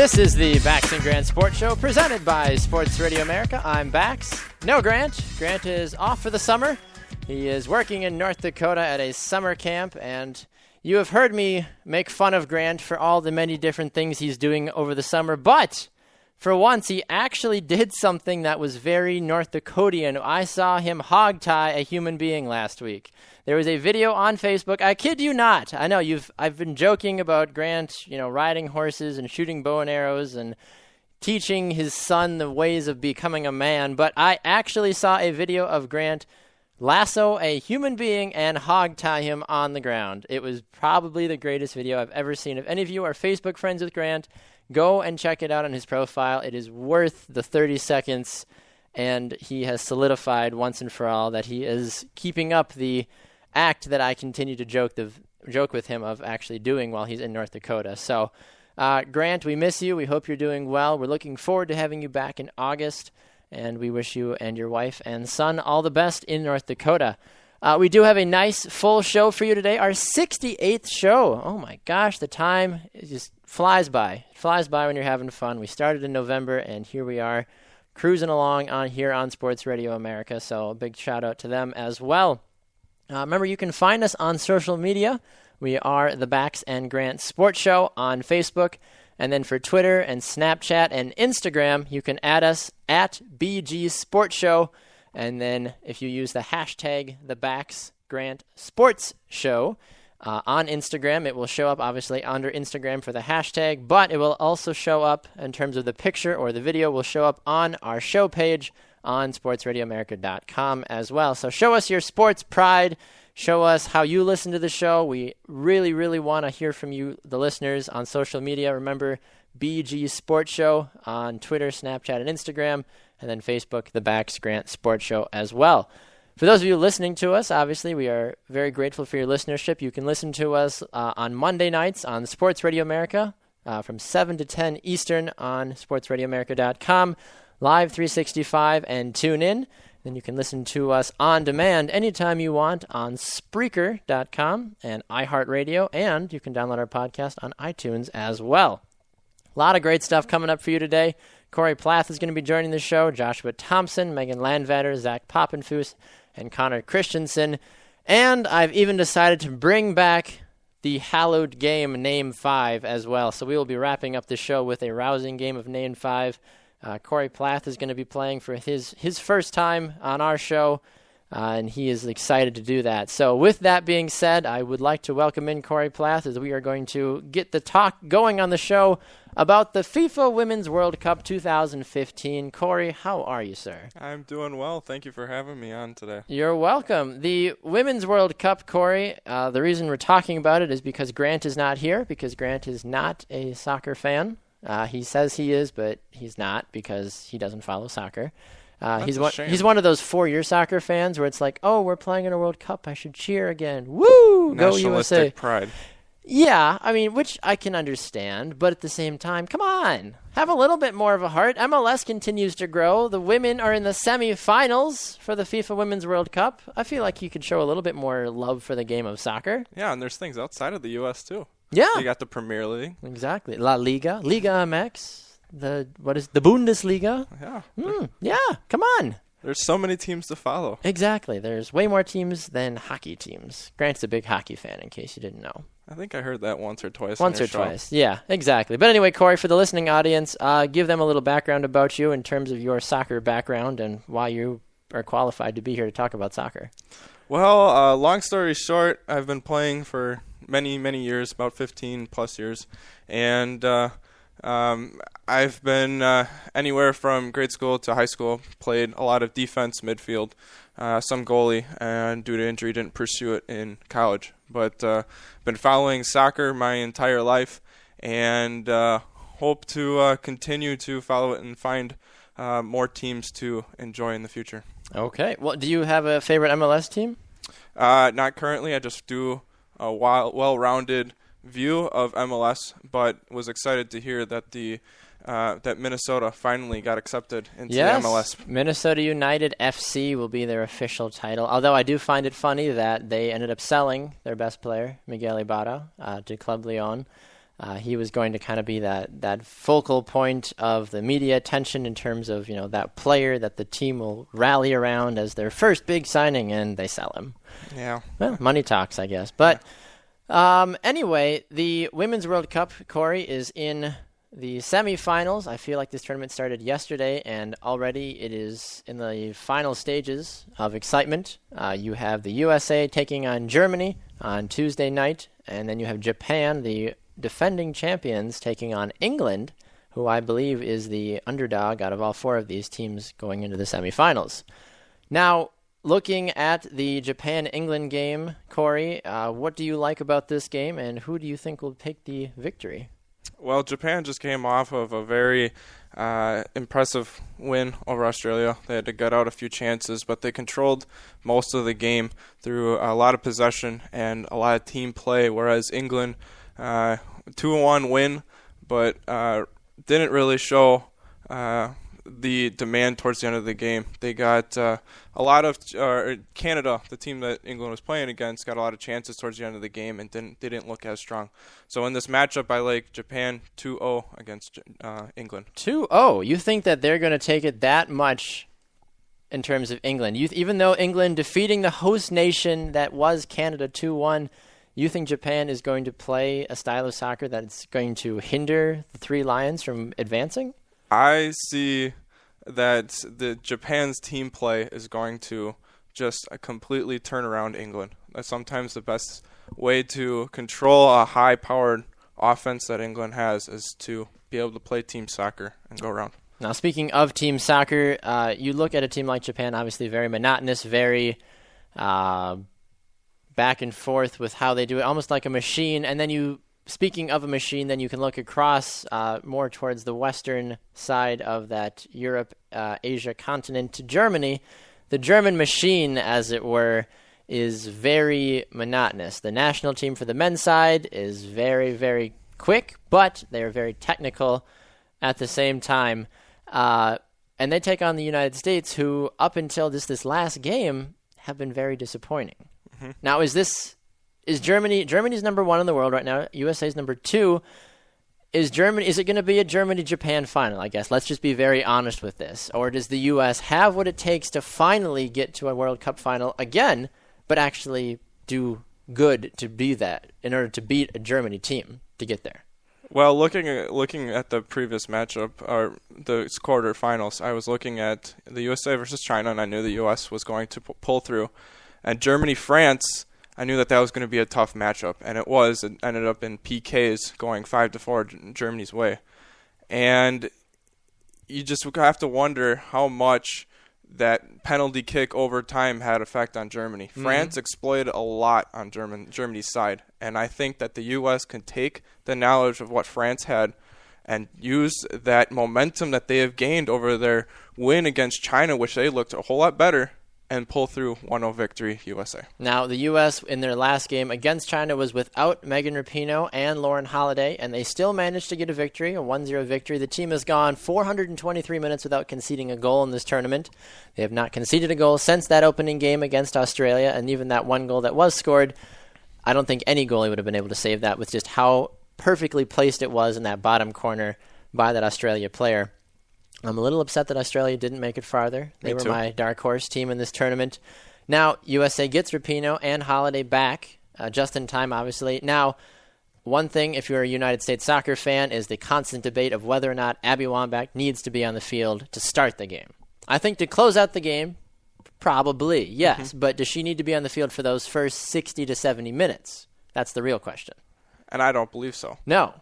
This is the Bax and Grant Sports Show presented by Sports Radio America. I'm Bax. No Grant. Grant is off for the summer. He is working in North Dakota at a summer camp, and you have heard me make fun of Grant for all the many different things he's doing over the summer, but for once he actually did something that was very North Dakotian. I saw him hog-tie a human being last week. There was a video on Facebook. I kid you not. I know I've been joking about Grant, riding horses and shooting bow and arrows and teaching his son the ways of becoming a man, but I actually saw a video of Grant lasso a human being and hog-tie him on the ground. It was probably the greatest video I've ever seen. If any of you are Facebook friends with Grant, go and check it out on his profile. It is worth the 30 seconds, and he has solidified once and for all that he is keeping up the act that I continue to joke with him of actually doing while he's in North Dakota. So, Grant, we miss you. We hope you're doing well. We're looking forward to having you back in August, and we wish you and your wife and son all the best in North Dakota. We do have a nice full show for you today, our 68th show. Oh my gosh, the time just flies by. It flies by when you're having fun. We started in November, and here we are cruising along on Sports Radio America, so a big shout out to them as well. Remember, you can find us on social media. We are the Bax and Grant Sports Show on Facebook. And then for Twitter and Snapchat and Instagram, you can add us at BG Sports Show. And then if you use the hashtag the Bax Grant Sports Show on Instagram, it will show up obviously under Instagram for the hashtag, but it will also show up in terms of the picture or the video will show up on our show page on sportsradioamerica.com as well. So show us your sports pride. Show us how you listen to the show. We really, really want to hear from you, the listeners, on social media. Remember, BG Sports Show on Twitter, Snapchat, and Instagram, and then Facebook, the Bax Grant Sports Show as well. For those of you listening to us, obviously, we are very grateful for your listenership. You can listen to us on Monday nights on Sports Radio America from 7 to 10 Eastern on sportsradioamerica.com. Live 365 and tune in. Then you can listen to us on demand anytime you want on Spreaker.com and iHeartRadio, and you can download our podcast on iTunes as well. A lot of great stuff coming up for you today. Corey Plath is going to be joining the show, Joshua Thompson, Megan Landvatter, Zach Poppenfuss, and Connor Christensen. And I've even decided to bring back the hallowed game Name 5 as well. So we will be wrapping up the show with a rousing game of Name 5. Corey Plath is going to be playing for his first time on our show, and he is excited to do that. So with that being said, I would like to welcome in Corey Plath as we are going to get the talk going on the show about the FIFA Women's World Cup 2015. Corey, how are you, sir? I'm doing well. Thank you for having me on today. You're welcome. The Women's World Cup, Corey, the reason we're talking about it is because Grant is not here, because Grant is not a soccer fan. He says he is, but he's not because he doesn't follow soccer. He's one of those 4-year soccer fans where it's like, oh, we're playing in a World Cup. I should cheer again. Woo! Go USA. Nationalistic pride. Yeah, I mean, which I can understand, but at the same time, come on. Have a little bit more of a heart. MLS continues to grow. The women are in the semifinals for the FIFA Women's World Cup. I feel like you could show a little bit more love for the game of soccer. Yeah, and there's things outside of the U.S. too. Yeah. You got the Premier League. Exactly. La Liga. Liga MX. The Bundesliga? Yeah. Yeah, come on. There's so many teams to follow. Exactly. There's way more teams than hockey teams. Grant's a big hockey fan, in case you didn't know. I think I heard that once or twice. Twice. Yeah, exactly. But anyway, Corey, for the listening audience, give them a little background about you in terms of your soccer background and why you are qualified to be here to talk about soccer. Well, long story short, I've been playing for many, many years, about 15 plus years, and I've been anywhere from grade school to high school, played a lot of defense, midfield, some goalie, and due to injury didn't pursue it in college. But been following soccer my entire life, and hope to continue to follow it and find more teams to enjoy in the future. Okay. Well, do you have a favorite MLS team? Not currently. I just do a well-rounded view of MLS, but was excited to hear that that Minnesota finally got accepted into the MLS. Minnesota United FC will be their official title. Although I do find it funny that they ended up selling their best player, Miguel Ibarra, to Club Leon. He was going to kind of be that focal point of the media attention in terms of, that player that the team will rally around as their first big signing, and they sell him. Yeah. Well, money talks, I guess. But anyway, the Women's World Cup, Corey, is in the semifinals. I feel like this tournament started yesterday, and already it is in the final stages of excitement. You have the USA taking on Germany on Tuesday night, and then you have Japan, the defending champions, taking on England, who I believe is the underdog out of all four of these teams going into the semifinals. Now, looking at the Japan-England game, Corey, what do you like about this game, and who do you think will take the victory? Well, Japan just came off of a very impressive win over Australia. They had to gut out a few chances, but they controlled most of the game through a lot of possession and a lot of team play, whereas England, 2-1 win, but didn't really show the demand towards the end of the game. They got a lot of Canada, the team that England was playing against, got a lot of chances towards the end of the game and didn't look as strong. So in this matchup, I like Japan 2-0 against England. 2-0. You think that they're going to take it that much in terms of England? Even though England defeating the host nation that was Canada 2-1, you think Japan is going to play a style of soccer that's going to hinder the Three Lions from advancing? I see that the Japan's team play is going to just completely turn around England. That's sometimes the best way to control a high-powered offense that England has is to be able to play team soccer and go around. Now, speaking of team soccer, you look at a team like Japan, obviously very monotonous, very back and forth with how they do it, almost like a machine. And then speaking of a machine, then you can look across more towards the western side of that Europe-Asia continent to Germany. The German machine, as it were, is very monotonous. The national team for the men's side is very, very quick, but they are very technical at the same time. And they take on the United States, who, up until this last game, have been very disappointing. Mm-hmm. Now, is Germany's number one in the world right now? USA's number two. Is it going to be a Germany-Japan final, I guess? Let's just be very honest with this. Or does the U.S. have what it takes to finally get to a World Cup final again, but actually do good to be that in order to beat a Germany team to get there? Well, looking at the previous matchup, or the quarterfinals, I was looking at the USA versus China, and I knew the U.S. was going to pull through. And Germany-France, I knew that was going to be a tough matchup, and it was. It ended up in PKs going 5-4 Germany's way. And you just have to wonder how much that penalty kick overtime had effect on Germany. Mm-hmm. France exploited a lot on Germany's side, and I think that the U.S. can take the knowledge of what France had and use that momentum that they have gained over their win against China, which they looked a whole lot better, and pull through 1-0 victory, USA. Now, the U.S. in their last game against China was without Megan Rapinoe and Lauren Holiday, and they still managed to get a victory, a 1-0 victory. The team has gone 423 minutes without conceding a goal in this tournament. They have not conceded a goal since that opening game against Australia, and even that one goal that was scored, I don't think any goalie would have been able to save that with just how perfectly placed it was in that bottom corner by that Australia player. I'm a little upset that Australia didn't make it farther. They were my dark horse team in this tournament. Now, USA gets Rapinoe and Holiday back, just in time, obviously. Now, one thing, if you're a United States soccer fan, is the constant debate of whether or not Abby Wambach needs to be on the field to start the game. I think to close out the game, probably, yes. Mm-hmm. But does she need to be on the field for those first 60 to 70 minutes? That's the real question. And I don't believe so. No.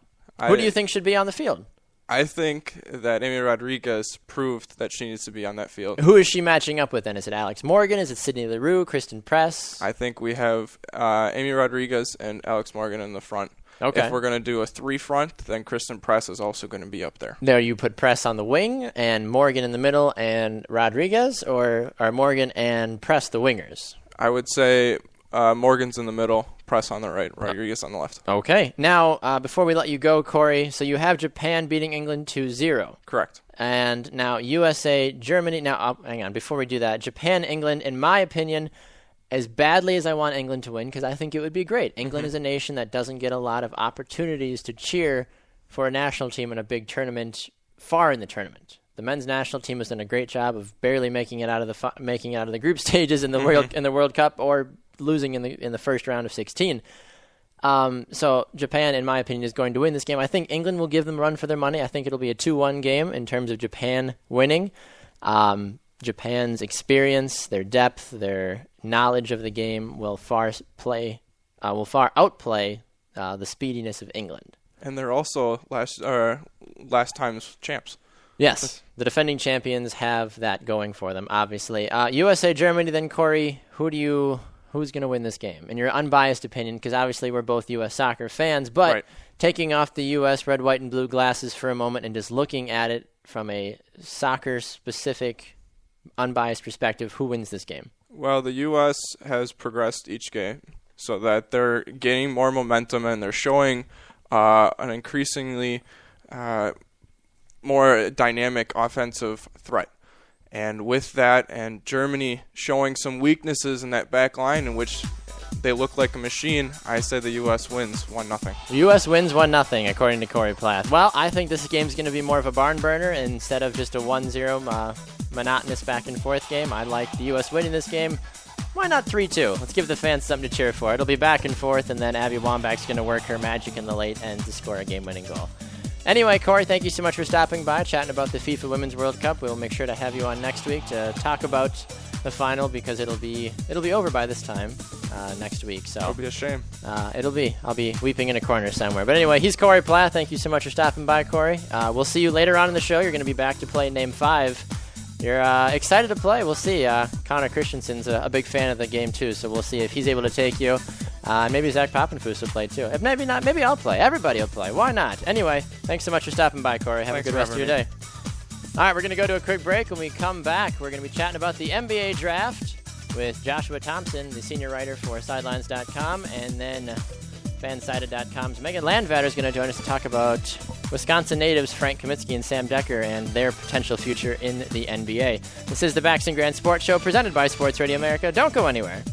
Who do you think should be on the field? I think that Amy Rodriguez proved that she needs to be on that field. Who is she matching up with then? Is it Alex Morgan? Is it Sydney Leroux? Kristen Press? I think we have Amy Rodriguez and Alex Morgan in the front. Okay. If we're going to do a three-front, then Kristen Press is also going to be up there. There you put Press on the wing and Morgan in the middle and Rodriguez, or are Morgan and Press the wingers? I would say Morgan's in the middle, Press on the right, Rodriguez on the left. Okay. Now, before we let you go, Corey, so you have Japan beating England 2-0. Correct. And now USA, Germany. Now, hang on. Before we do that, Japan, England, in my opinion, as badly as I want England to win, because I think it would be great. England is a nation that doesn't get a lot of opportunities to cheer for a national team in a big tournament far in the tournament. The men's national team has done a great job of barely making it out of the group stages in the World Cup, or losing in the first round of 16. So Japan, in my opinion, is going to win this game. I think England will give them a run for their money. I think it'll be a 2-1 game in terms of Japan winning. Japan's experience, their depth, their knowledge of the game will far outplay the speediness of England. And they're also last time's champs. Yes, the defending champions have that going for them, obviously. USA, Germany, then, Corey, who's going to win this game? In your unbiased opinion, because obviously we're both U.S. soccer fans, but right. Taking off the U.S. red, white, and blue glasses for a moment and just looking at it from a soccer-specific, unbiased perspective, who wins this game? Well, the U.S. has progressed each game so that they're gaining more momentum and they're showing an increasingly more dynamic offensive threat. And with that, and Germany showing some weaknesses in that back line in which they look like a machine, I say the U.S. wins 1-0. The U.S. wins 1-0, according to Corey Plath. Well, I think this game's going to be more of a barn burner instead of just a 1-0 monotonous back-and-forth game. I like the U.S. winning this game. Why not 3-2? Let's give the fans something to cheer for. It'll be back and forth, and then Abby Wambach's going to work her magic in the late end to score a game-winning goal. Anyway, Corey, thank you so much for stopping by, chatting about the FIFA Women's World Cup. We'll make sure to have you on next week to talk about the final, because it'll be over by this time next week. So it'll be a shame. I'll be weeping in a corner somewhere. But anyway, he's Corey Plath. Thank you so much for stopping by, Corey. We'll see you later on in the show. You're going to be back to play Name 5. You're excited to play. We'll see. Connor Christensen's a big fan of the game, too, so we'll see if he's able to take you. Maybe Zach Poppenfuss will play, too. If maybe not, maybe I'll play. Everybody will play. Why not? Anyway, thanks so much for stopping by, Corey. Have a good rest of your day. All right, we're going to go to a quick break. When we come back, we're going to be chatting about the NBA draft with Joshua Thompson, the senior writer for Sidelines.com, and then Fansided.com's Megan Landvatter is going to join us to talk about Wisconsin natives Frank Kaminsky and Sam Decker and their potential future in the NBA. This is the Bax and Grant Sports Show presented by Sports Radio America. Don't go anywhere.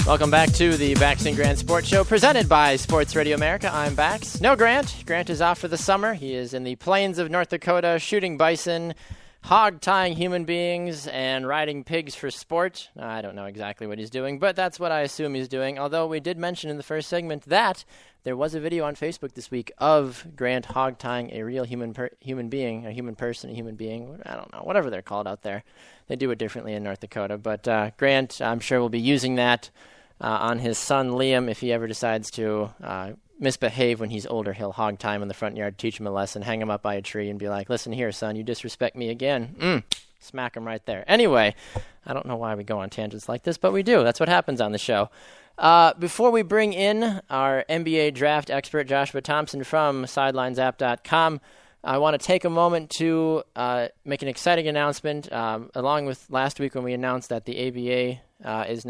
Welcome back to the Bax and Grant Sports Show presented by Sports Radio America. I'm Bax. No Grant. Grant is off for the summer. He is in the plains of North Dakota shooting bison, hog-tying human beings, and riding pigs for sport. I don't know exactly what he's doing, but that's what I assume he's doing. Although we did mention in the first segment that there was a video on Facebook this week of Grant hog-tying a real human being, a human person, a human being. I don't know, whatever they're called out there. They do it differently in North Dakota. But Grant, I'm sure, will be using that on his son Liam if he ever decides to misbehave when he's older. He'll hog tie him in the front yard, teach him a lesson, hang him up by a tree, and be like, listen here, son, you disrespect me again. Smack him right there. Anyway, I don't know why we go on tangents like this, but we do. That's what happens on the show. Before we bring in our NBA draft expert, Joshua Thompson from SidelinesApp.com, I want to take a moment to make an exciting announcement. Along with last week when we announced that the ABA has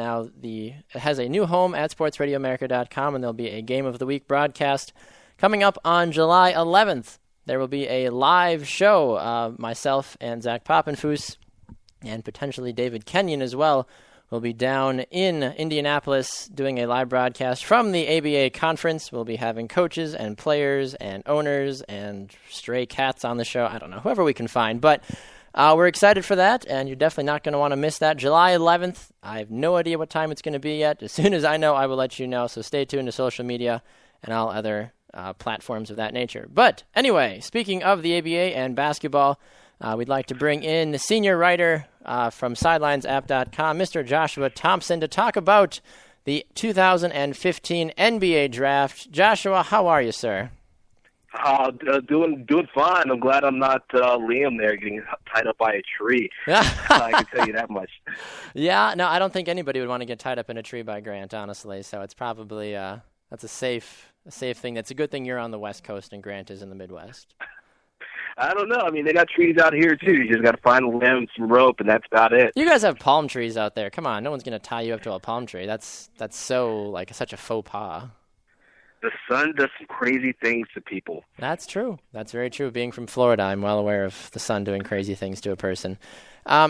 a new home at sportsradioamerica.com, and there'll be a Game of the Week broadcast coming up on July 11th. There will be a live show. Myself and Zach Poppenfuss and potentially David Kenyon as well will be down in Indianapolis doing a live broadcast from the ABA conference. We'll be having coaches and players and owners and stray cats on the show. I don't know, whoever we can find. But we're excited for that, and you're definitely not going to want to miss that. July 11th, I have no idea what time it's going to be yet. As soon as I know, I will let you know. So stay tuned to social media and all other platforms of that nature. But anyway, speaking of the ABA and basketball, we'd like to bring in the senior writer from SidelinesApp.com, Mr. Joshua Thompson, to talk about the 2015 NBA Draft. Joshua, how are you, sir? Doing fine. I'm glad I'm not Liam there getting tied up by a tree. I can tell you that much. Yeah, no, I don't think anybody would want to get tied up in a tree by Grant, honestly. So it's probably that's a safe thing. That's a good thing you're on the West Coast and Grant is in the Midwest. I don't know. I mean, they got trees out here, too. You just got to find a limb, some rope, and that's about it. You guys have palm trees out there. Come on. No one's going to tie you up to a palm tree. That's so, like, such a faux pas. The sun does some crazy things to people. That's true. That's very true. Being from Florida, I'm well aware of the sun doing crazy things to a person.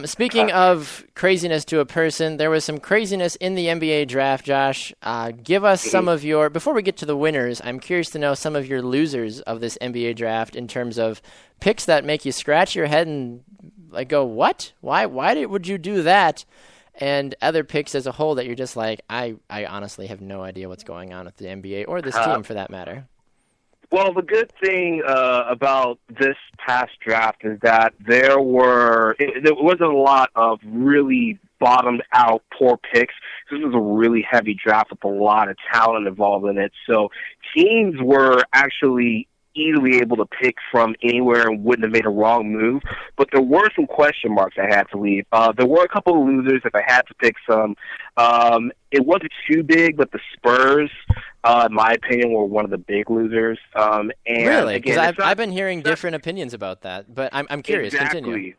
Speaking of craziness to a person, there was some craziness in the NBA draft, Josh. Give us some of your, before we get to the winners, I'm curious to know some of your losers of this NBA draft in terms of picks that make you scratch your head and like go, what? Why would you do that? And other picks as a whole that you're just like, I honestly have no idea what's going on with the NBA or this team for that matter. Well, the good thing about this past draft is that there wasn't a lot of really bottomed-out poor picks. This was a really heavy draft with a lot of talent involved in it. So teams were actually easily able to pick from anywhere and wouldn't have made a wrong move. But there were some question marks I had to leave. There were a couple of losers if I had to pick some. It wasn't too big, but the Spurs, in my opinion, were one of the big losers. And really? Because I've been hearing different opinions about that, but I'm curious. Exactly. Continue.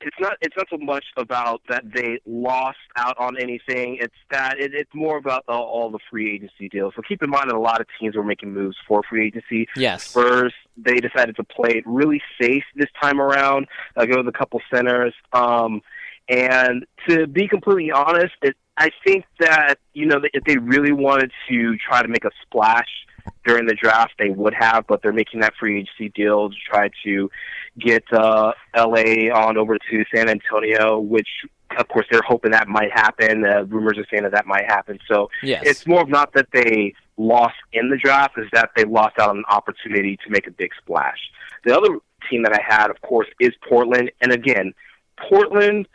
It's not so much about that they lost out on anything. It's that it's more about all the free agency deals. So keep in mind that a lot of teams were making moves for free agency. Yes. Spurs, they decided to play it really safe this time around. Go with a couple centers. And to be completely honest, I think that, if they really wanted to try to make a splash during the draft, they would have, but they're making that free agency deal to try to get L.A. on over to San Antonio, which, of course, they're hoping that might happen. Rumors are saying that might happen. So yes. It's more of not that they lost in the draft, is that they lost out on an opportunity to make a big splash. The other team that I had, of course, is Portland. And again, Portland,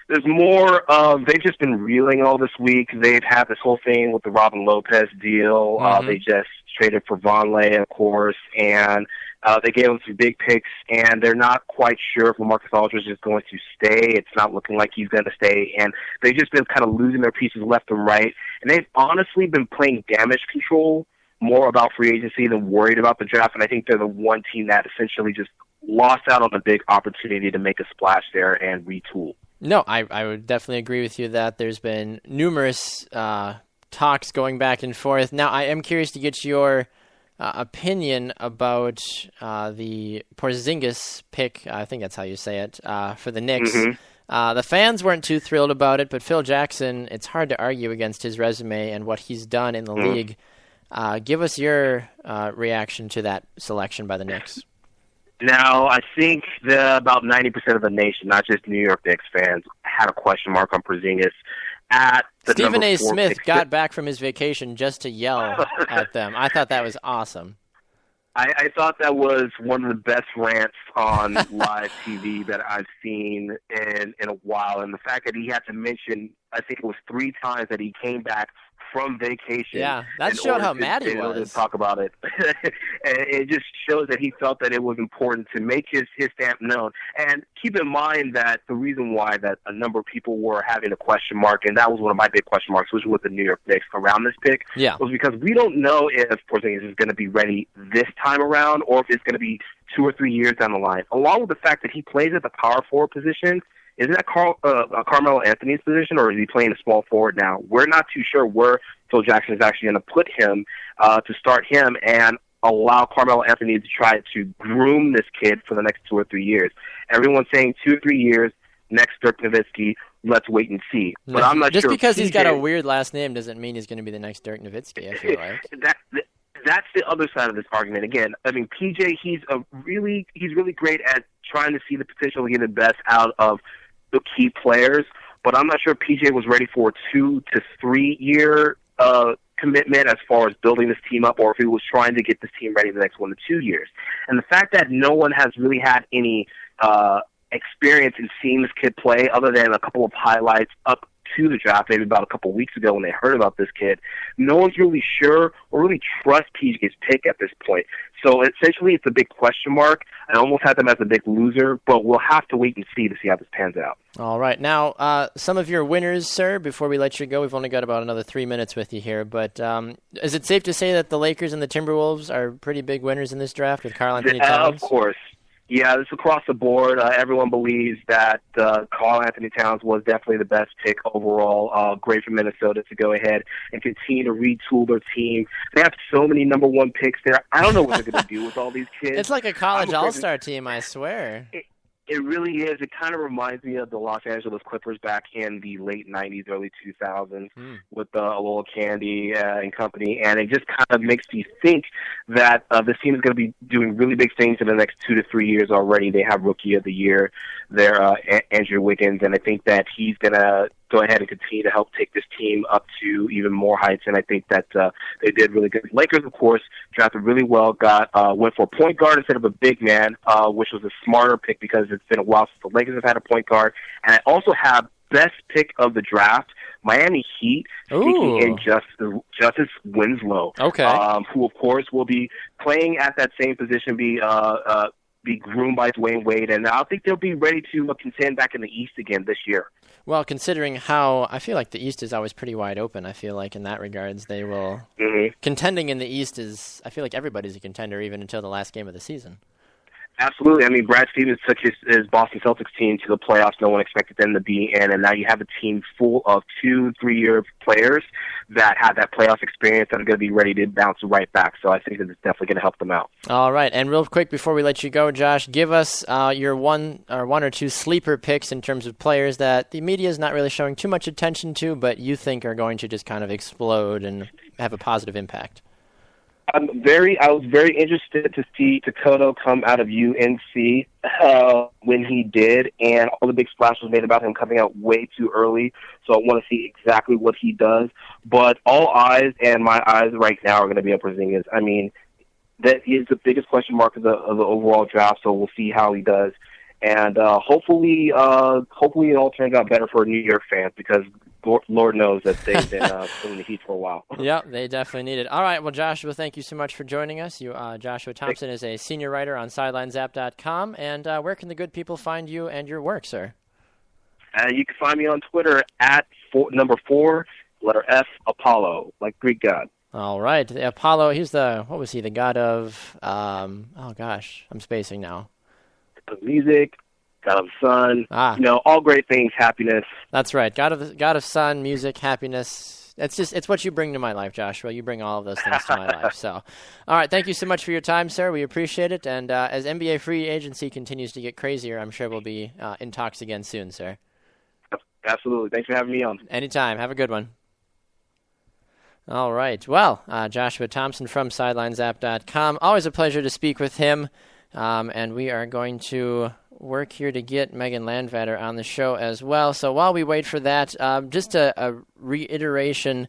there's more of, they've just been reeling all this week. They've had this whole thing with the Robin Lopez deal. They just traded for Vonleh, of course, and they gave him some big picks, and they're not quite sure if LaMarcus Aldridge is going to stay. It's not looking like he's going to stay, and they've just been kind of losing their pieces left and right. And they've honestly been playing damage control more about free agency than worried about the draft, and I think they're the one team that essentially just lost out on a big opportunity to make a splash there and retool. No, I would definitely agree with you that there's been numerous talks going back and forth. Now, I am curious to get your opinion about the Porzingis pick. I think that's how you say it, for the Knicks. The fans weren't too thrilled about it, but Phil Jackson, it's hard to argue against his resume and what he's done in the league. Give us your reaction to that selection by the Knicks. Now, I think that about 90% of the nation, not just New York Knicks fans, had a question mark on Porzingis at the Stephen number A. 4 Smith pick. got back from his vacation just to yell at them. I thought that was awesome. I thought that was one of the best rants on live TV that I've seen in a while. And the fact that he had to mention, I think it was 3 times that he came back from vacation. Yeah, that showed how mad he was. To talk about it. And it just shows that he felt that it was important to make his stamp known. And keep in mind that the reason why that a number of people were having a question mark, and that was one of my big question marks, which was the New York Knicks around this pick, was because we don't know if Porzingis is going to be ready this time around or if it's going to be 2 or 3 years down the line. Along with the fact that he plays at the power forward position, isn't that Carmelo Anthony's position, or is he playing a small forward now? We're not too sure where Phil Jackson is actually going to put him to start him and allow Carmelo Anthony to try to groom this kid for the next 2 or 3 years. Everyone's saying 2 or 3 years, next Dirk Nowitzki. let's wait and see. But I'm not just sure. Just because he's got a PJ weird last name doesn't mean he's going to be the next Dirk Nowitzki, I feel like. That's the other side of this argument. Again, I mean, PJ, he's really great at trying to see the potential to get the best out of the key players. But I'm not sure PJ was ready for a 2 to 3 year commitment as far as building this team up, or if he was trying to get this team ready the next 1 to 2 years. And the fact that no one has really had any experience in seeing this kid play other than a couple of highlights up to the draft, maybe about a couple of weeks ago when they heard about this kid, no one's really sure or really trusts PJ's pick at this point. So essentially it's a big question mark. I almost had them as a big loser, but we'll have to wait and see to see how this pans out. All right. Now, some of your winners, sir, before we let you go, we've only got about another 3 minutes with you here, but is it safe to say that the Lakers and the Timberwolves are pretty big winners in this draft with Karl-Anthony Towns? Of course. Yeah, it's across the board. Everyone believes that Karl-Anthony Towns was definitely the best pick overall. Great for Minnesota to go ahead and continue to retool their team. They have so many number one picks there. I don't know what they're going to do with all these kids. It's like a college all-star team, I swear. It really is. It kind of reminds me of the Los Angeles Clippers back in the late 90s, early 2000s with Alola Candy and company. And it just kind of makes you think that this team is going to be doing really big things in the next 2 to 3 years already. They have Rookie of the Year there, Andrew Wiggins, and I think that he's going to go ahead and continue to help take this team up to even more heights, and I think that they did really good. Lakers, of course, drafted really well, went for a point guard instead of a big man, which was a smarter pick because it's been a while since the Lakers have had a point guard. And I also have best pick of the draft, Miami Heat, sneaking in Justice Winslow, who, of course, will be playing at that same position, be groomed by Dwayne Wade, and I think they'll be ready to contend back in the East again this year. Well, considering how I feel like the East is always pretty wide open, I feel like in that regards they will contending in the East is. I feel like everybody's a contender even until the last game of the season. Absolutely. I mean, Brad Stevens took his Boston Celtics team to the playoffs no one expected them to be in, and now you have a team full of 2-3-year players that have that playoff experience that are going to be ready to bounce right back. So I think that it's definitely going to help them out. All right. And real quick before we let you go, Josh, give us your one or two sleeper picks in terms of players that the media is not really showing too much attention to, but you think are going to just kind of explode and have a positive impact. I was very interested to see Takoto come out of UNC when he did, and all the big splash was made about him coming out way too early. So I want to see exactly what he does. But all eyes and my eyes right now are going to be on Porzingis. I mean, that is the biggest question mark of the overall draft. So we'll see how he does, and hopefully it all turns out better for New York fans because Lord knows that they've been feeling the heat for a while. Yeah, they definitely need it. All right, well, Joshua, thank you so much for joining us. Joshua Thompson is a senior writer on SidelineZap.com. And where can the good people find you and your work, sir? You can find me on Twitter at number 4, letter F, Apollo, like Greek god. All right, Apollo, he's the god of, I'm spacing now. Of music. God of Sun, all great things, happiness. That's right. God of Sun, music, happiness. It's what you bring to my life, Joshua. You bring all of those things to my life. So, all right. Thank you so much for your time, sir. We appreciate it. And as NBA free agency continues to get crazier, I'm sure we'll be in talks again soon, sir. Absolutely. Thanks for having me on. Anytime. Have a good one. All right. Well, Joshua Thompson from SidelineZap.com. Always a pleasure to speak with him. And we are going to work here to get Megan Landvatter on the show as well. So while we wait for that, just a reiteration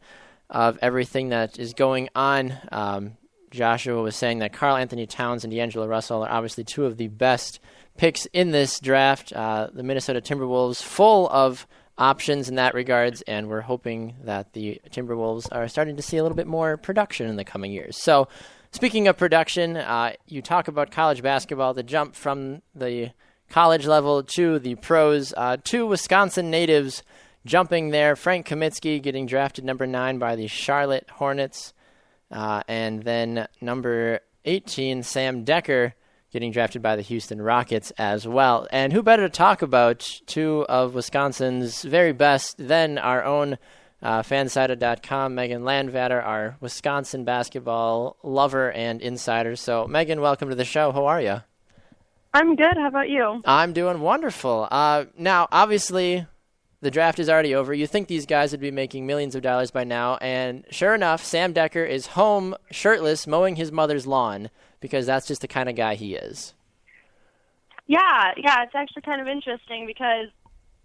of everything that is going on. Joshua was saying that Karl-Anthony Towns and D'Angelo Russell are obviously two of the best picks in this draft. The Minnesota Timberwolves full of options in that regards, and we're hoping that the Timberwolves are starting to see a little bit more production in the coming years. So speaking of production, you talk about college basketball, the jump from the college level to the pros. 2 Wisconsin natives jumping there. Frank Kaminsky getting drafted number 9 by the Charlotte Hornets. And then number 18, Sam Decker, getting drafted by the Houston Rockets as well. And who better to talk about 2 of Wisconsin's very best than our own Fansided.com, Megan Landvatter, our Wisconsin basketball lover and insider. So, Megan, welcome to the show. How are you? I'm good. How about you? I'm doing wonderful. Now, obviously, the draft is already over. You think these guys would be making millions of dollars by now, and sure enough, Sam Decker is home shirtless mowing his mother's lawn because that's just the kind of guy he is. Yeah, it's actually kind of interesting because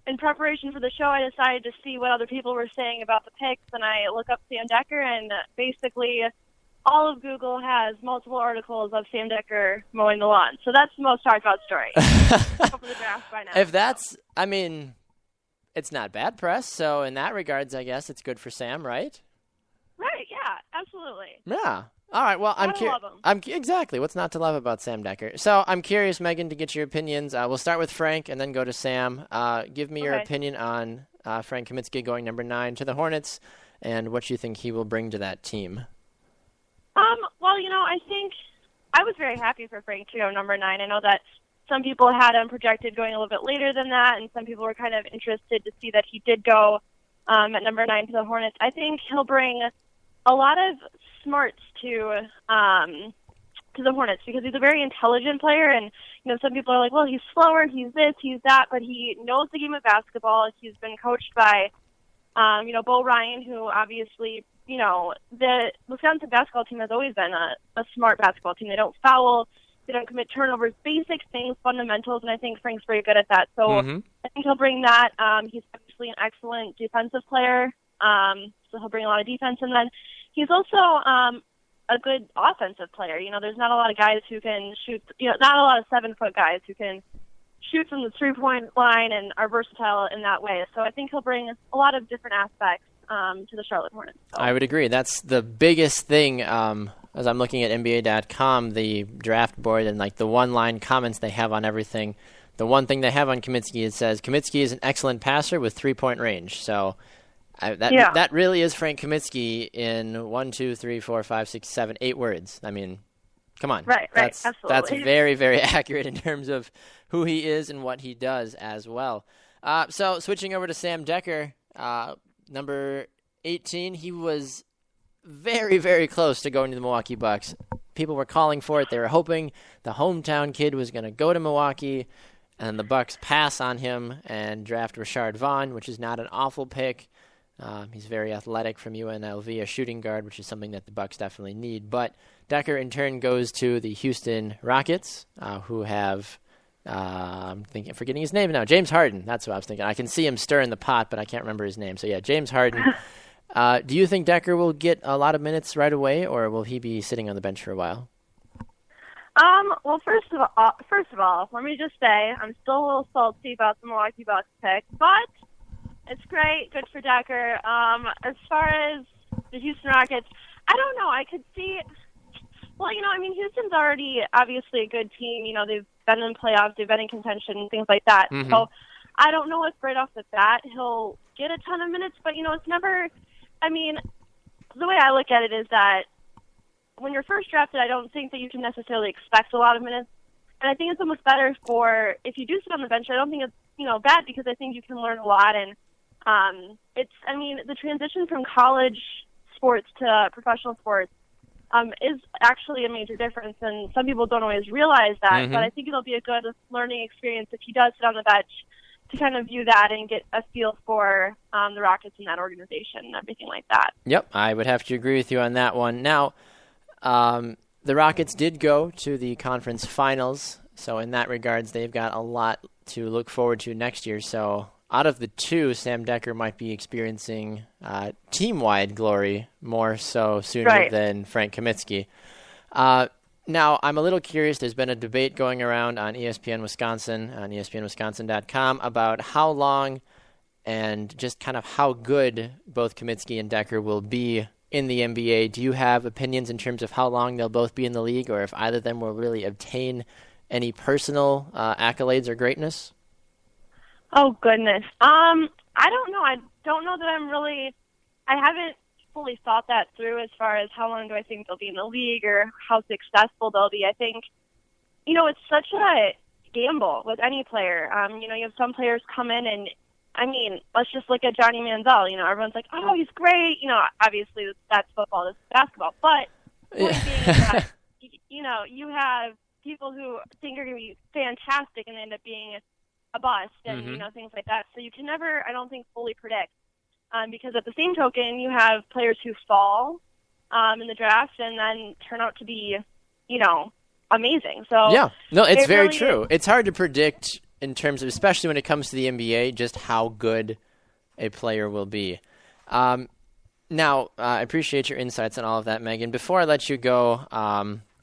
in preparation for the show, I decided to see what other people were saying about the picks, and I look up Sam Decker, and basically all of Google has multiple articles of Sam Decker mowing the lawn. So that's the most talked about story. For the draft by now. If that's, I mean, it's not bad press, so in that regards, I guess it's good for Sam, right? Right, yeah, absolutely. Yeah. All right, well, I'm curious. Exactly. What's not to love about Sam Decker? So I'm curious, Megan, to get your opinions. We'll start with Frank and then go to Sam. Give me your opinion on Frank Kaminsky going number 9 to the Hornets and what you think he will bring to that team. Well, I think I was very happy for Frank to go number 9. I know that some people had him projected going a little bit later than that, and some people were kind of interested to see that he did go at number 9 to the Hornets. I think he'll bring a lot of smarts to the Hornets because he's a very intelligent player, and some people are like, well, he's slower, he's this, he's that, but he knows the game of basketball. He's been coached by Bo Ryan, who obviously the Wisconsin basketball team has always been a smart basketball team. They don't foul, they don't commit turnovers, basic things, fundamentals, and I think Frank's very good at that. So I think he'll bring that. He's obviously an excellent defensive player, so he'll bring a lot of defense, and then he's also a good offensive player. There's not a lot of guys who can shoot, not a lot of 7-foot guys who can shoot from the 3-point line and are versatile in that way. So I think he'll bring a lot of different aspects to the Charlotte Hornets. So. I would agree. That's the biggest thing. As I'm looking at NBA.com, the draft board, and like the one-line comments they have on everything, the one thing they have on Kaminsky, it says, Kaminsky is an excellent passer with 3-point range. So that really is Frank Kaminsky in 1, 2, 3, 4, 5, 6, 7, 8 words. I mean, come on. Right, absolutely. That's very, very accurate in terms of who he is and what he does as well. So switching over to Sam Decker, number 18, he was very, very close to going to the Milwaukee Bucks. People were calling for it. They were hoping the hometown kid was going to go to Milwaukee, and the Bucks pass on him and draft Rashard Vaughn, which is not an awful pick. He's very athletic from UNLV, a shooting guard, which is something that the Bucks definitely need. But Decker, in turn, goes to the Houston Rockets, who have, I'm forgetting his name now, James Harden. That's what I was thinking. I can see him stirring the pot, but I can't remember his name. So, yeah, James Harden. Do you think Decker will get a lot of minutes right away, or will he be sitting on the bench for a while? Well, first of all, let me just say I'm still a little salty about the Milwaukee Bucks pick, but it's great, good for Decker. As far as the Houston Rockets, I don't know. I could see. Well, Houston's already obviously a good team. They've been in playoffs, they've been in contention, things like that. Mm-hmm. So I don't know if right off the bat he'll get a ton of minutes, but it's never. The way I look at it is that when you're first drafted, I don't think that you can necessarily expect a lot of minutes. And I think it's almost better for, if you do sit on the bench, I don't think it's, bad because I think you can learn a lot. And the transition from college sports to professional sports is actually a major difference. And some people don't always realize that. Mm-hmm. But I think it'll be a good learning experience if he does sit on the bench to kind of view that and get a feel for the Rockets and that organization and everything like that. Yep, I would have to agree with you on that one. Now, the Rockets did go to the conference finals, so in that regards, they've got a lot to look forward to next year. So out of the two, Sam Decker might be experiencing team-wide glory more so sooner than Frank Kaminsky. Now, I'm a little curious. There's been a debate going around on ESPN Wisconsin, on ESPNWisconsin.com, about how long and just kind of how good both Kaminsky and Decker will be in the NBA. Do you have opinions in terms of how long they'll both be in the league, or if either of them will really obtain any personal accolades or greatness? Oh, goodness. I don't know. I don't know that I haven't fully thought that through as far as how long do I think they'll be in the league or how successful they'll be. I think, it's such a gamble with any player. You have some players come in and, let's just look at Johnny Manziel. Everyone's like, oh, he's great. Obviously that's football, this is basketball. But point being is that, you have people who think are going to be fantastic and end up being a bust and, Mm-hmm. Things like that. So you can never, I don't think, fully predict. Because at the same token, you have players who fall in the draft and then turn out to be, amazing. So Yeah, no, it's it very really true. is. It's hard to predict in terms of, especially when it comes to the NBA, just how good a player will be. Now, I appreciate your insights on all of that, Megan. Before I let you go,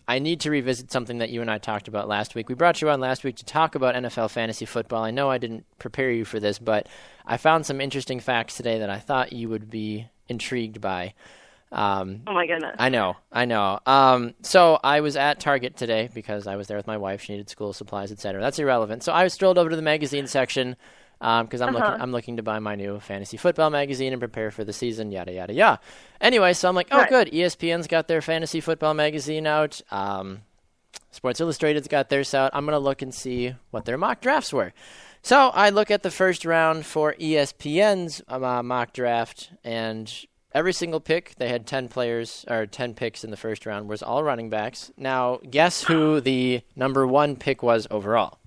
I need to revisit something that you and I talked about last week. We brought you on last week to talk about NFL fantasy football. I know I didn't prepare you for this, but I found some interesting facts today that I thought you would be intrigued by. Oh, my goodness. I know. So I was at Target today because I was there with my wife. She needed school supplies, etc. That's irrelevant. So I strolled over to the magazine section because I'm looking to buy my new fantasy football magazine and prepare for the season, yada, yada, yada. Anyway, so I'm like, oh, Right. good. ESPN's got their fantasy football magazine out. Sports Illustrated's got theirs out. I'm going to look and see what their mock drafts were. So I look at the first round for ESPN's mock draft, and every single pick, they had 10 picks in the first round, was all running backs. Now, guess who the number one pick was overall?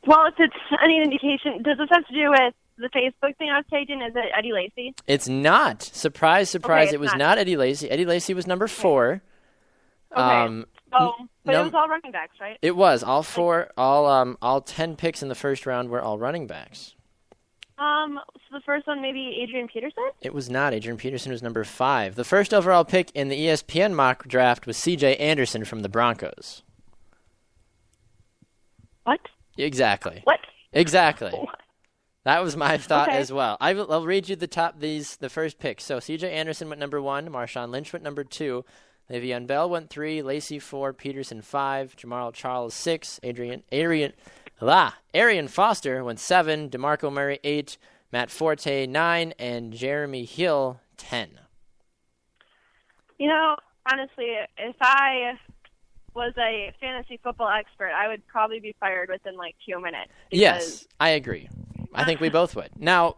Well, if it's any indication, does this have to do with the Facebook thing I was taking? Is it Eddie Lacy? It's not. Surprise, surprise, Okay, it was it's not Eddie Lacy. Eddie Lacy was number 4. Okay. But it was all running backs, right? It was. All 4, all 10 picks in the first round were all running backs. So the first one, maybe Adrian Peterson? It was not. Adrian Peterson was number 5. The first overall pick in the ESPN mock draft was C.J. Anderson from the Broncos. What? Exactly. What? Exactly. That was my thought Okay. as well. I'll read you the first picks. So C.J. Anderson went number 1, Marshawn Lynch went number 2, Le'Veon Bell went 3, Lacy 4, Peterson 5, Jamal Charles 6, Arian Foster went 7, DeMarco Murray 8, Matt Forte 9, and Jeremy Hill 10. Honestly, if I was a fantasy football expert, I would probably be fired within 2 minutes. Yes, I agree. I think we both would. Now,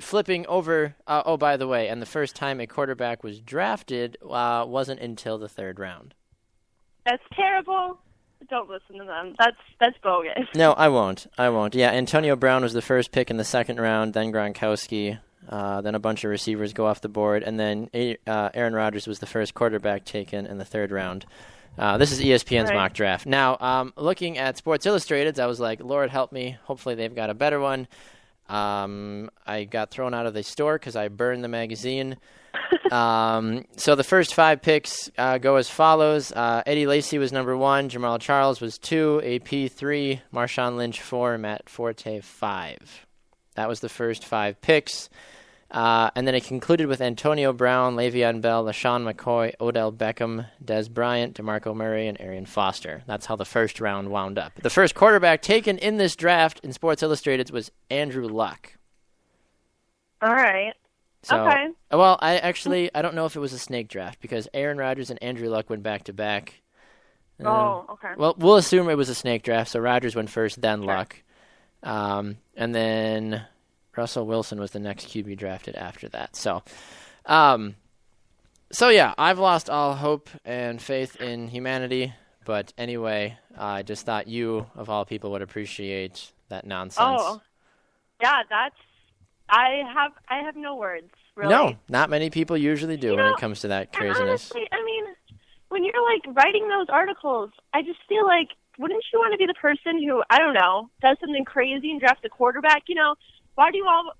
flipping over, by the way, and the first time a quarterback was drafted wasn't until the 3rd round. That's terrible. Don't listen to them. That's bogus. No, I won't. Yeah, Antonio Brown was the first pick in the 2nd round, then Gronkowski, then a bunch of receivers go off the board, and then Aaron Rodgers was the first quarterback taken in the 3rd round. This is ESPN's Right. mock draft. Now, looking at Sports Illustrated, I was like, Lord help me. Hopefully they've got a better one. I got thrown out of the store because I burned the magazine. So the first 5 picks go as follows. Eddie Lacy was number 1. Jamal Charles was 2. AP 3. Marshawn Lynch 4. Matt Forte 5. That was the first 5 picks. And then it concluded with Antonio Brown, Le'Veon Bell, LaShawn McCoy, Odell Beckham, Des Bryant, DeMarco Murray, and Arian Foster. That's how the first round wound up. The first quarterback taken in this draft in Sports Illustrated was Andrew Luck. All right. So, Okay. Well, I don't know if it was a snake draft because Aaron Rodgers and Andrew Luck went back to back. Okay. Well, we'll assume it was a snake draft. So Rodgers went first, then Luck, and then Russell Wilson was the next QB drafted after that. So yeah, I've lost all hope and faith in humanity. But anyway, I just thought you, of all people, would appreciate that nonsense. Oh, yeah. I have no words. Really. No, not many people usually do when it comes to that And craziness. honestly, when you're writing those articles, I just feel like, wouldn't you want to be the person who, I don't know, does something crazy and drafts a quarterback? Why do you all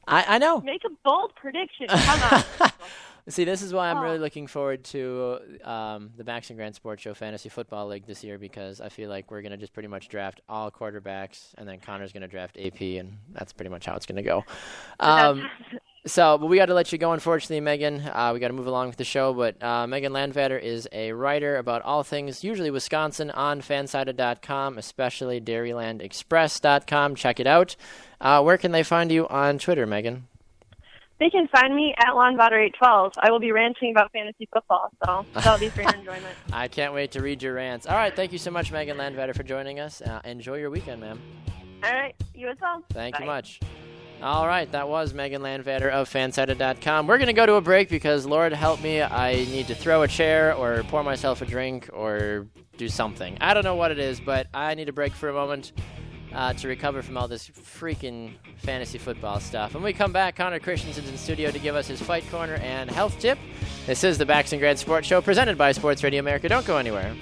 I know. make a bold prediction? Come on. See, this is why I'm really looking forward to the Max and Grant Sports Show Fantasy Football League this year, because I feel like we're going to just pretty much draft all quarterbacks, and then Connor's going to draft AP, and that's pretty much how it's going to go. But we got to let you go, unfortunately, Megan. We got to move along with the show, but Megan Landvatter is a writer about all things, usually Wisconsin, on fansided.com, especially dairylandexpress.com. Check it out. Where can they find you on Twitter, Megan? They can find me at LawnVotter812. I will be ranting about fantasy football, so that'll be for your enjoyment. I can't wait to read your rants. All right, thank you so much, Megan Landvatter, for joining us. Enjoy your weekend, ma'am. All right, you as well. Thank you Bye. much. All right, that was Megan Landvatter of fansided.com. We're going to go to a break because, Lord help me, I need to throw a chair or pour myself a drink or do something. I don't know what it is, but I need a break for a moment. to recover from all this freaking fantasy football stuff. When we come back, Connor Christensen's in studio to give us his fight corner and health tip. This is the Bax and Grant Sports Show presented by Sports Radio America. Don't go anywhere.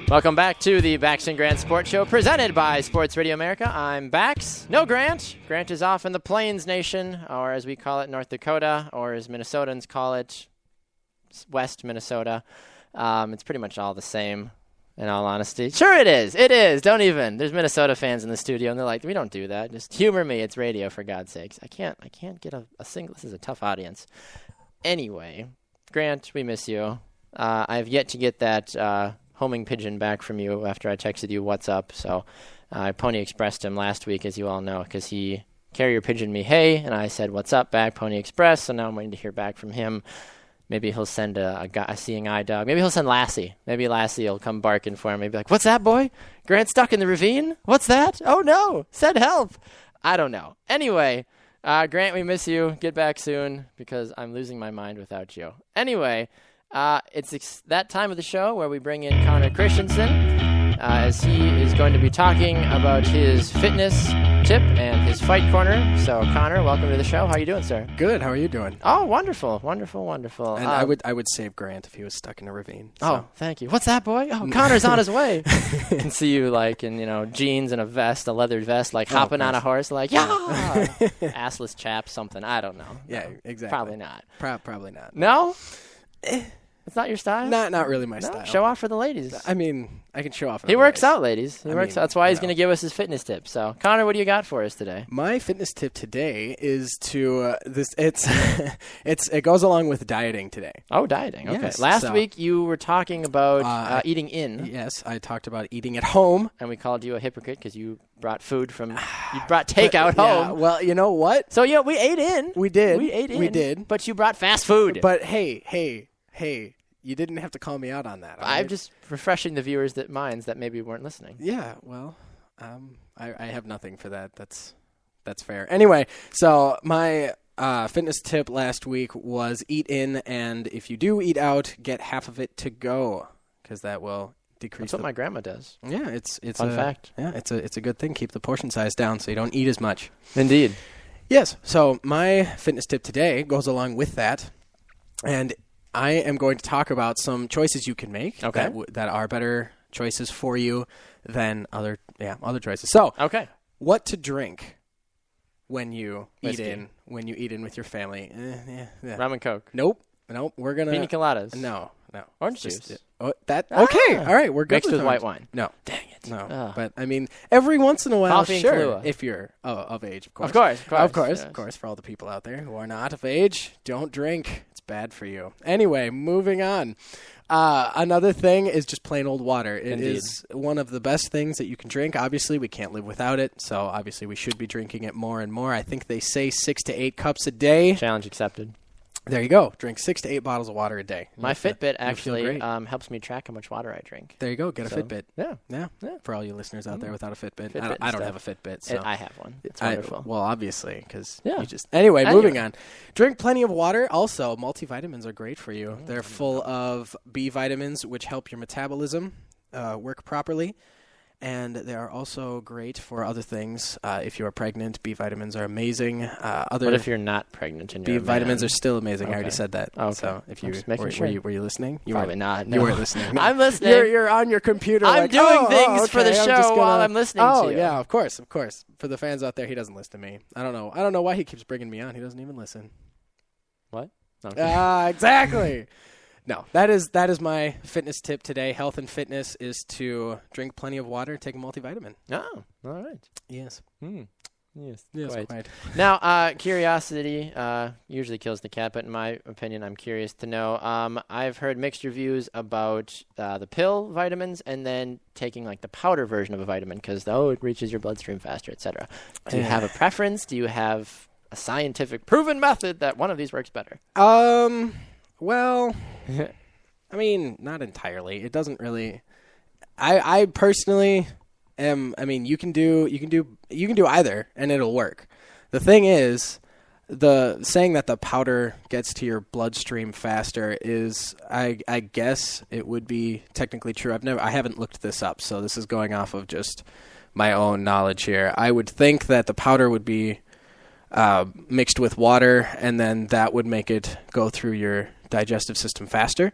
Welcome back to the Bax and Grant Sports Show presented by Sports Radio America. I'm Bax. No Grant. Grant is off in the Plains Nation, or as we call it, North Dakota, or as Minnesotans call it, West Minnesota. It's pretty much all the same, in all honesty. Sure it is. It is. Don't even. There's Minnesota fans in the studio, and they're like, we don't do that. Just humor me. It's radio, for God's sakes. I can't get a single. This is a tough audience. Anyway, Grant, we miss you. I have yet to get that homing pigeon back from you after I texted you what's up. So I Pony Expressed him last week, as you all know, because he carrier pigeoned me, hey, and I said, what's up, back, Pony Express. So now I'm waiting to hear back from him. Maybe he'll send a seeing eye dog. Maybe he'll send Lassie. Maybe Lassie will come barking for him. Maybe like, what's that, boy? Grant stuck in the ravine? What's that? Oh, no. Send help. I don't know. Anyway, Grant, we miss you. Get back soon because I'm losing my mind without you. Anyway, it's that time of the show where we bring in Connor Christensen as he is going to be talking about his fitness tip and his fight corner. So, Connor, welcome to the show. How are you doing, sir? Good. How are you doing? Oh, wonderful, wonderful, wonderful. And I would save Grant if he was stuck in a ravine. So. Oh, thank you. What's that, boy? Oh, Connor's on his way. I can see you like in jeans and a vest, a leathered vest, like hopping on a horse, like assless chap, something. I don't know. Yeah, exactly. Probably not. Probably not. No. It's not your style? Not really my style. Show off for the ladies. I mean, I can show off. He works out, ladies. He works out. That's why he's going to give us his fitness tip. So, Connor, what do you got for us today? My fitness tip today is to it goes along with dieting today. Oh, dieting. Okay. Yes, Last week you were talking about eating in. Yes, I talked about eating at home, and we called you a hypocrite because you brought food from you brought takeout home. Yeah, well, you know what? So we ate in. We did. We ate in. We did. But you brought fast food. But hey. You didn't have to call me out on that. I'm right? Just refreshing the viewers' minds that maybe weren't listening. Yeah, well, I have nothing for that. That's fair. Anyway, so my fitness tip last week was eat in, and if you do eat out, get half of it to go, because that will decrease. That's what my grandma does. Yeah, it's fun fact. Yeah, it's a good thing. Keep the portion size down so you don't eat as much. Indeed. Yes. So my fitness tip today goes along with that, and I am going to talk about some choices you can make that are better choices for you than other choices. So, what to drink when you eat in with your family? Rum and Coke. Nope. We're gonna pina coladas. No. Orange juice. Okay. All right. We're good mixed with white wine. No. Dang it. No. But I mean, every once in a while, coffee sure. and Kahlua. If you're of age, of course. Of course. For all the people out there who are not of age, don't drink. It's bad for you. Anyway, moving on. Another thing is just plain old water. It is one of the best things that you can drink. Obviously, we can't live without it, so obviously we should be drinking it more and more. I think they say 6 to 8 cups a day. Challenge accepted. There you go. Drink 6 to 8 bottles of water a day. My Fitbit actually great. helps me track how much water I drink. There you go. Get a So, Fitbit. Yeah. For all you listeners out there without a Fitbit. Fitbit I don't stuff. have a Fitbit. So. I have one. It's wonderful. Well, obviously, because Yeah. you just... Anyway, moving on. Drink plenty of water. Also, multivitamins are great for you. They're full of B vitamins, which help your metabolism work properly. And they are also great for other things. If you are pregnant, B vitamins are amazing. What if you're not pregnant and B you're a vitamins man? are still amazing. I already Okay. said that. Okay. So if you I'm just making sure. were you listening? You Probably weren't. not. You no. weren't listening. No. I'm listening. You're on your computer. I'm like, doing things for the okay, I'm show just gonna... while I'm listening Oh to you. yeah, of course. For the fans out there, he doesn't listen to me. I don't know why he keeps bringing me on. He doesn't even listen. What? No, Exactly. No, that is my fitness tip today. Health and fitness is to drink plenty of water and take a multivitamin. Oh, all right. Yes. Yes, Quite. Now, curiosity usually kills the cat, but in my opinion, I'm curious to know. I've heard mixed reviews about the pill vitamins and then taking like the powder version of a vitamin because, it reaches your bloodstream faster, etc. Do you have a preference? Do you have a scientific proven method that one of these works better? Well, I mean, not entirely. It doesn't really. I personally am. I mean, you can do either, and it'll work. The thing is, the saying that the powder gets to your bloodstream faster is, I guess it would be technically true. I haven't looked this up, so this is going off of just my own knowledge here. I would think that the powder would be mixed with water, and then that would make it go through your digestive system faster,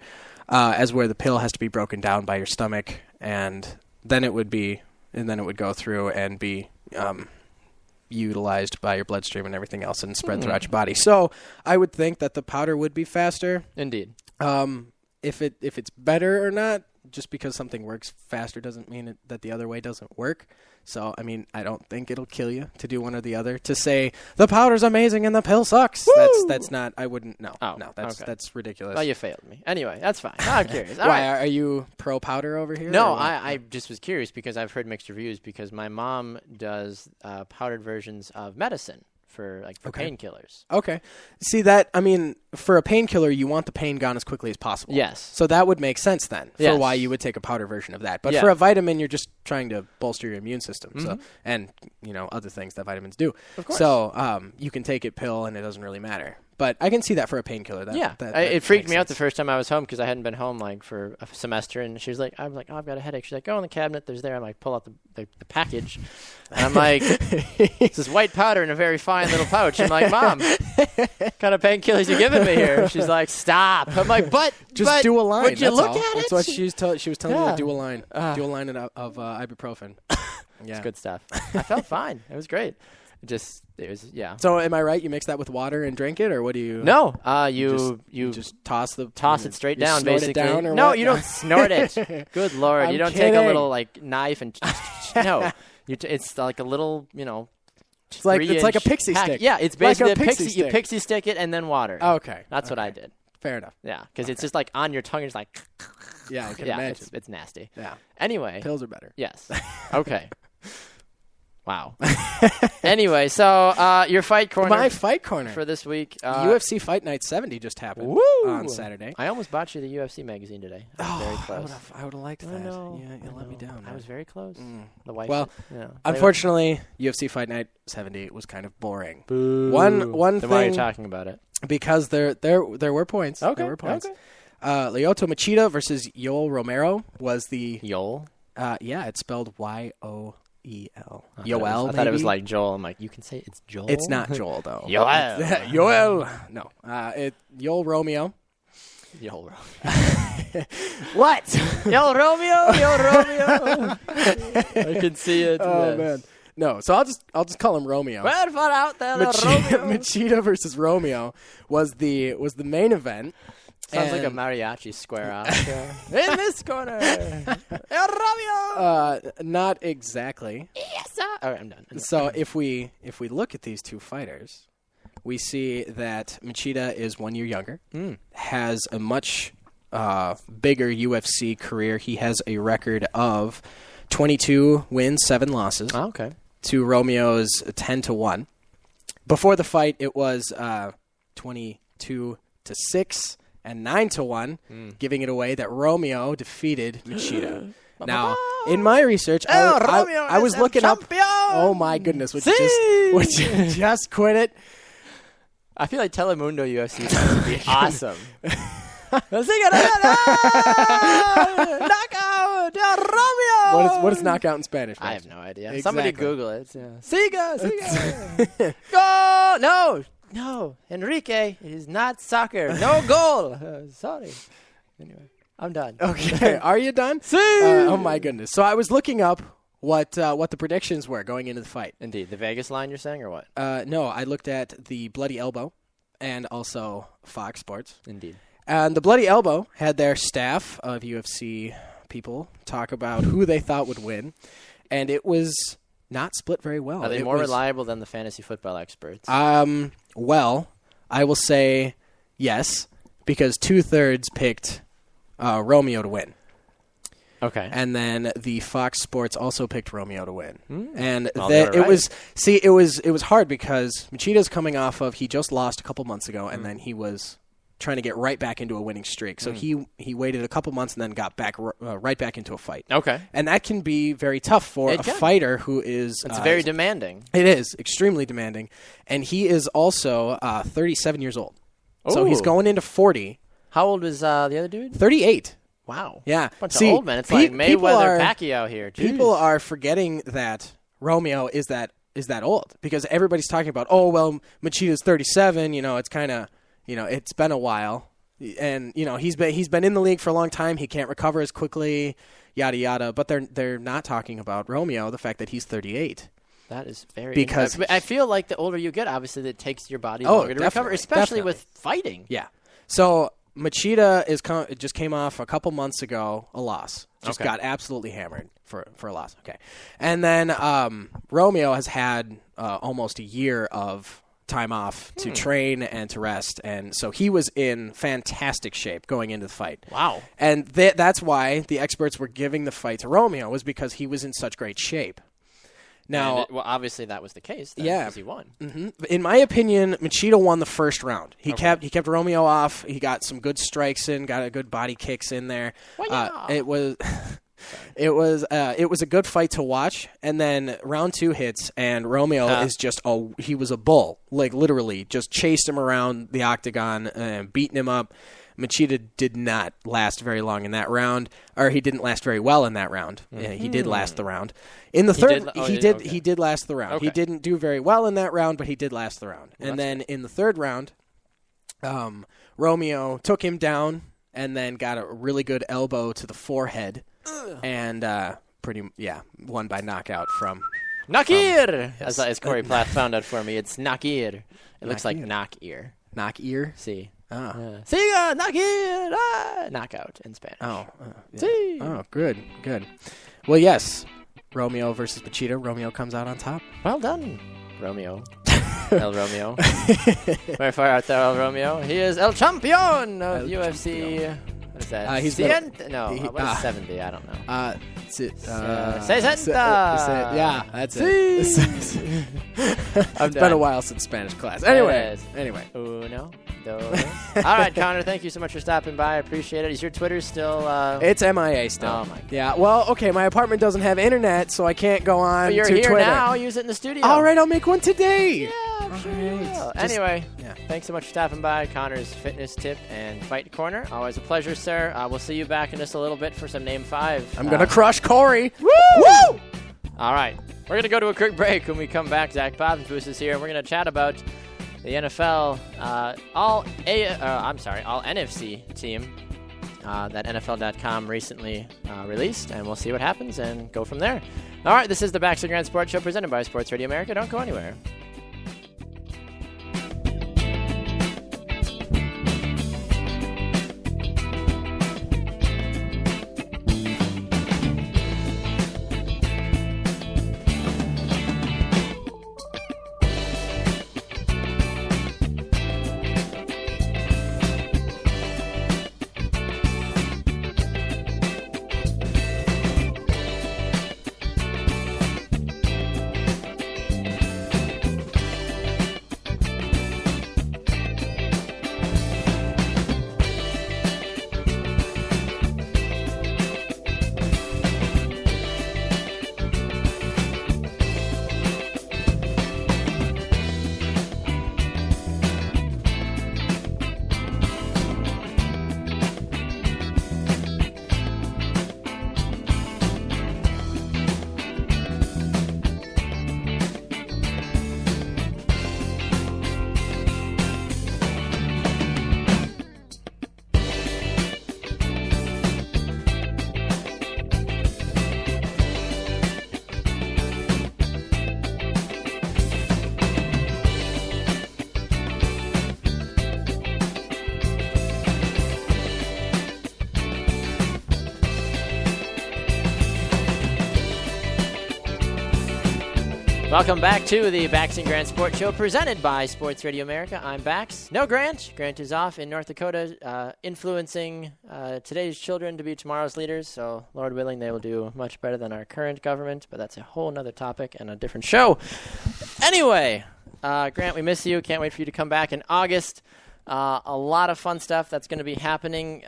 as where the pill has to be broken down by your stomach, and then it would go through and be utilized by your bloodstream and everything else and spread throughout your body. So I would think that the powder would be faster. Indeed. If it's better or not, just because something works faster doesn't mean that the other way doesn't work. So, I mean, I don't think it'll kill you to do one or the other. To say the powder's amazing and the pill sucks, that's not. I wouldn't. No, that's ridiculous. Well, you failed me. Anyway, that's fine. I'm curious. All Why right. are you pro powder over here? No, I just was curious because I've heard mixed reviews because my mom does powdered versions of medicine for painkillers. Okay. See that? I mean, for a painkiller, you want the pain gone as quickly as possible. Yes. So that would make sense then for Yes. why you would take a powder version of that. But Yeah. for a vitamin, you're just trying to bolster your immune system. Mm-hmm. So and other things that vitamins do. Of course. So you can take it pill and it doesn't really matter. But I can see that for a painkiller. It freaked makes me out sense. the first time I was home because I hadn't been home for a semester, and she was like, "I'm like, I've got a headache." She's like, "Go in the cabinet. There's there." I'm like, pull out the package, and I'm like, "It's this white powder in a very fine little pouch." I'm like, "Mom, what kind of painkillers you giving me here?" She's like, "Stop." I'm like, "But do a line. Would you that's look all. at That's it?" what she was telling me Yeah. to do a line. Do a line of ibuprofen. Yeah. It's good stuff. I felt fine. It was great. It was. So am I right? You mix that with water and drink it, or what do you? No, you just toss it straight you down, snort basically. It down, or no, what? you don't snort it. Good Lord, I'm you don't take a kidding. little knife and no. It's like a little, It's like a pixie pack. stick. Yeah, it's Like basically a pixie You stick. pixie stick it and then water. Okay, That's what I did. Fair enough. Yeah, because it's just like on your tongue. You're just like, Yeah, I can yeah, imagine. it's nasty. Yeah, Anyway, pills are better. yes. Okay. Wow. Anyway, so your fight corner. My fight corner for this week. UFC Fight Night 70 just happened Woo! on Saturday. I almost bought you the UFC magazine today. I was very close. I would have liked that. I know. Yeah, you let me down. I was very close. The wife. Well, yeah. Unfortunately, UFC Fight Night 70 was kind of boring. Boo. One Then why are you thing, talking about it? because there were points. Okay. There were points. Okay. Lyoto Machida versus Yoel Romero was the Yoel. it's spelled Yoel. I thought it was like Joel. I'm like, you can say it's Joel. It's not Joel though. Yoel. Yoel. No. Yoel Romeo. Yoel Romeo. What? Yoel Romeo. I can see it. Oh yes. man. No. So I'll just call him Romeo. Well, far out there, Romeo. Machida versus Romeo was the main event. Sounds like a And- mariachi square off. In this corner, El Romeo. Not exactly. Yes, sir. All right, I'm done. So if we look at these two fighters, we see that Machida is 1 year younger, has a much bigger UFC career. He has a record of 22 wins, 7 losses. Oh, okay. To Romeo's 10-1. Before the fight, it was 22-2 6 and 9 to 1, giving it away that Romeo defeated Machida. Now, in my research, I was looking up. Oh my goodness! Would you just quit it? I feel like Telemundo UFC would be awesome. Knockout, Romeo. What is knockout in Spanish? I have no idea. Exactly. Somebody Google it. Yeah. Siga. Go! No, Enrique. It is not soccer. No goal. Sorry. Anyway, I'm done. Okay, are you done? Oh my goodness! So I was looking up what the predictions were going into the fight. Indeed, the Vegas line you're saying, or what? No, I looked at the Bloody Elbow, and also Fox Sports. Indeed. And the Bloody Elbow had their staff of UFC people talk about who they thought would win, and it was not split very well. Are they more reliable than the fantasy football experts? Well, I will say yes, because 2/3 picked Romeo to win. Okay. And then the Fox Sports also picked Romeo to win. And it was hard because Machida's coming off of, he just lost a couple months ago, and then he was trying to get right back into a winning streak. So he waited a couple months and then got back right back into a fight. Okay. And that can be very tough for a fighter who is... It's very demanding. It is, extremely demanding. And he is also 37 years old. So he's going into 40. How old was the other dude? 38. Wow. Yeah. Bunch of old men. It's like Mayweather, Pacquiao here. Jeez. People are forgetting that Romeo is that old because everybody's talking about, oh, well, Machida's 37. It's kind of, it's been a while. And, he's been in the league for a long time. He can't recover as quickly, yada, yada. But they're not talking about Romeo, the fact that he's 38. That is very because I feel like the older you get, obviously, it takes your body longer to recover, especially with fighting. Yeah. So Machida just came off a couple months ago a loss. Just got absolutely hammered for a loss. Okay. And then Romeo has had almost a year of time off to train and to rest. And so he was in fantastic shape going into the fight. Wow. And that's why the experts were giving the fight to Romeo, was because he was in such great shape. Now, obviously that was the case. Because he won. Mm-hmm. In my opinion, Machida won the first round. He kept Romeo off. He got some good strikes in, got a good body kicks in there. It was a good fight to watch. And then round 2 hits, and Romeo is he was a bull, like literally just chased him around the octagon, beating him up. Machida did not last very long in that round, or he didn't last very well in that round. He did last the round. In the third, he did last the round. Okay. He didn't do very well in that round, but he did last the round. And then in the third round, Romeo took him down and then got a really good elbow to the forehead, and won by knockout from Nakir. As Corey Plath found out for me, it's Nakir. It looks like knock ear. Knock ear. See. Oh. Siga, Nakir, knockout in Spanish. Oh. See. Oh, good. Well, yes. Romeo versus Machida. Romeo comes out on top. Well done, Romeo. El Romeo. Very far out there, El Romeo. He is El Champion of UFC. Champion. What is that? He's 70? I don't know. 60. Yeah, that's it. It's been a while since Spanish class. Anyway. Uno, dos. All right, Connor, thank you so much for stopping by. I appreciate it. Is your Twitter still... It's MIA still. Oh, my God. Yeah, well, okay, my apartment doesn't have internet, so I can't go on but you're to here Twitter. now. Use it in the studio. All right, I'll make one today. Yeah, I'm sure you will. Anyway, thanks so much for stopping by. Connor's Fitness Tip and Fight Corner. Always a pleasure, sir. We'll see you back in just a little bit for some Name 5. I'm going to crush Corey. Woo! All right. We're going to go to a quick break. When we come back, Zach Povenfuss is here, and we're going to chat about the NFL, all NFC team that NFL.com recently released, and we'll see what happens and go from there. All right, this is the Baxter Grand Sports Show presented by Sports Radio America. Don't go anywhere. Welcome back to the Bax and Grant Sports Show presented by Sports Radio America. I'm Bax. No Grant. Grant is off in North Dakota influencing today's children to be tomorrow's leaders. So, Lord willing, they will do much better than our current government. But that's a whole nother topic and a different show. Anyway, Grant, we miss you. Can't wait for you to come back in August. A lot of fun stuff that's going to be happening.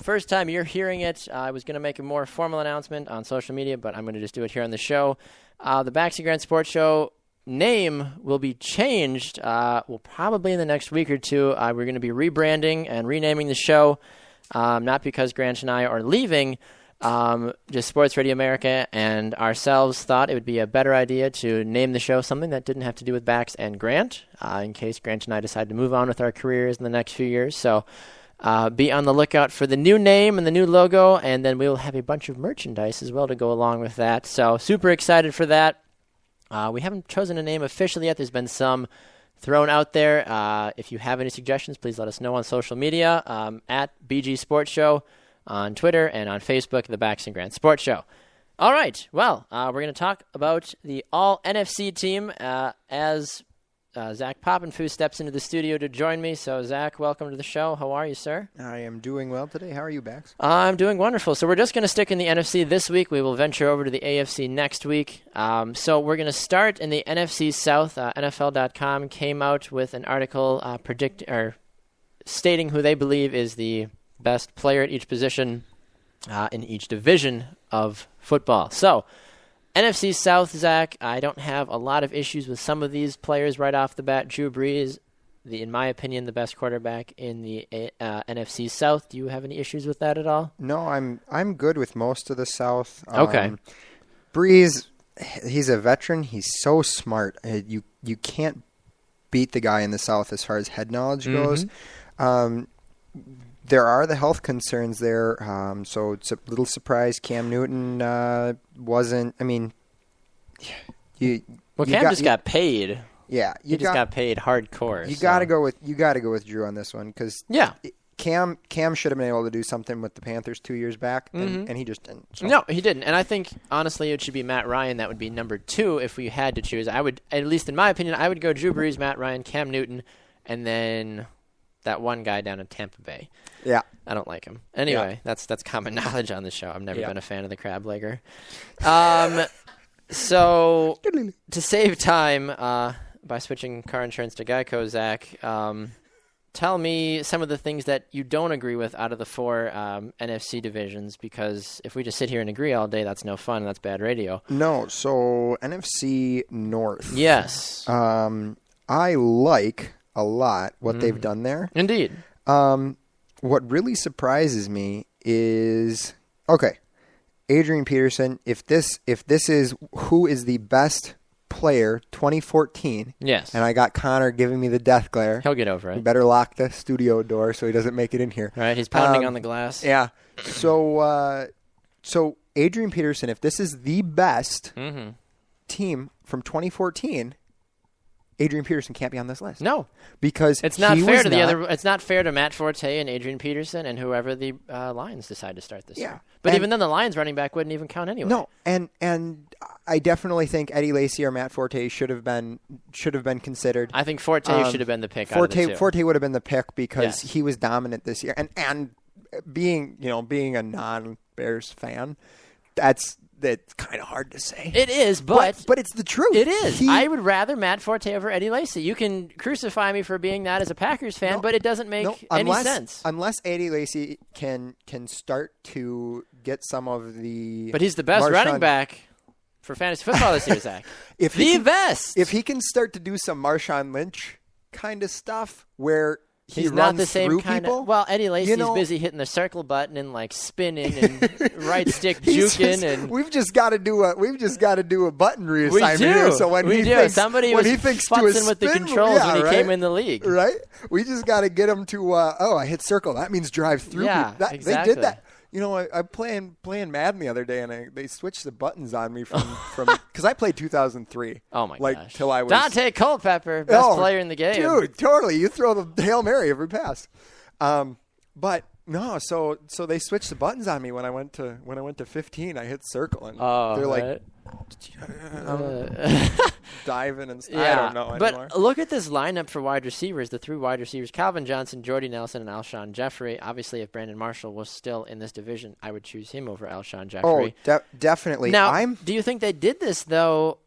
First time you're hearing it, I was going to make a more formal announcement on social media, but I'm going to just do it here on the show. The Bax and Grant Sports Show name will be changed. Probably in the next week or two. We're going to be rebranding and renaming the show, not because Grant and I are leaving. Just Sports Radio America and ourselves thought it would be a better idea to name the show something that didn't have to do with Bax and Grant, in case Grant and I decide to move on with our careers in the next few years. So be on the lookout for the new name and the new logo, and then we will have a bunch of merchandise as well to go along with that. So super excited for that. We haven't chosen a name officially yet. There's been some thrown out there. If you have any suggestions, please let us know on social media, at BG Sports Show on Twitter and on Facebook, the Bax and Grant Sports Show. All right. Well, we're going to talk about the All-NFC team as Zach Poppenfuss steps into the studio to join me. So, Zach, welcome to the show. How are you, sir? I am doing well today. How are you, Bax? I'm doing wonderful. So we're just going to stick in the NFC this week. We will venture over to the AFC next week. So we're going to start in the NFC South. NFL.com came out with an article stating who they believe is the best player at each position in each division of football. So, NFC South, Zach, I don't have a lot of issues with some of these players right off the bat. Drew Brees, in my opinion, the best quarterback in the NFC South. Do you have any issues with that at all? No, I'm good with most of the South. Okay. Brees, he's a veteran. He's so smart. You can't beat the guy in the South as far as head knowledge goes. There are the health concerns there, so it's a little surprised Cam Newton wasn't. I mean, Cam just got paid. Yeah, he just got paid hardcore. You got to go with Drew on this one because Cam should have been able to do something with the Panthers 2 years back, and he just didn't. So. No, he didn't. And I think honestly, it should be Matt Ryan. That would be number 2 if we had to choose. I would, at least in my opinion, I would go Drew Brees, Matt Ryan, Cam Newton, and then that one guy down in Tampa Bay. Yeah. I don't like him. Anyway, that's common knowledge on the show. I've never been a fan of the crab legger. So, to save time, by switching car insurance to Geico, Zach, tell me some of the things that you don't agree with out of the 4 NFC divisions, because if we just sit here and agree all day, that's no fun. That's bad radio. No, so NFC North. Yes. I like a lot what they've done there. Indeed. What really surprises me is Adrian Peterson. If this is who is the best player 2014, yes, and I got Connor giving me the death glare. He'll get over it. We better lock the studio door so he doesn't make it in here. Right, he's pounding on the glass. Yeah. So Adrian Peterson, if this is the best team from 2014. Adrian Peterson can't be on this list. No, because it's not fair to the other. It's not fair to Matt Forte and Adrian Peterson and whoever the Lions decide to start this year. But even then, the Lions running back wouldn't even count anyway. No, and I definitely think Eddie Lacy or Matt Forte should have been considered. I think Forte should have been the pick. Forte would have been the pick because he was dominant this year, and being a non-Bears fan, that's kind of hard to say. It is, but it's the truth. It is. I would rather Matt Forte over Eddie Lacy. You can crucify me for being that as a Packers fan, but it doesn't make any sense. Unless Eddie Lacy can start to get some of the... But he's the best running back for fantasy football this year, Zach. Best. If he can start to do some Marshawn Lynch kind of stuff where... He's not the same kind of. Well, Eddie Lacy's busy hitting the circle button and like spinning and right stick juking, and we've just got to do a button reassignment here. So when he thinks somebody was futzing with the controls when he came in the league, right? We just got to get him to. I hit circle. That means drive through. Yeah, exactly. They did that. I playing Madden the other day, and they switched the buttons on me from because I played 2003. Oh my gosh! Till I was Dante Culpepper, best player in the game. Dude, totally. You throw the Hail Mary every pass. But No, so they switched the buttons on me when I went to 15. I hit circle and they're right. like diving and I don't know anymore. But look at this lineup for wide receivers. The 3 wide receivers: Calvin Johnson, Jordy Nelson, and Alshon Jeffrey. Obviously, if Brandon Marshall was still in this division, I would choose him over Alshon Jeffrey. Oh, definitely. Now, do you think they did this though?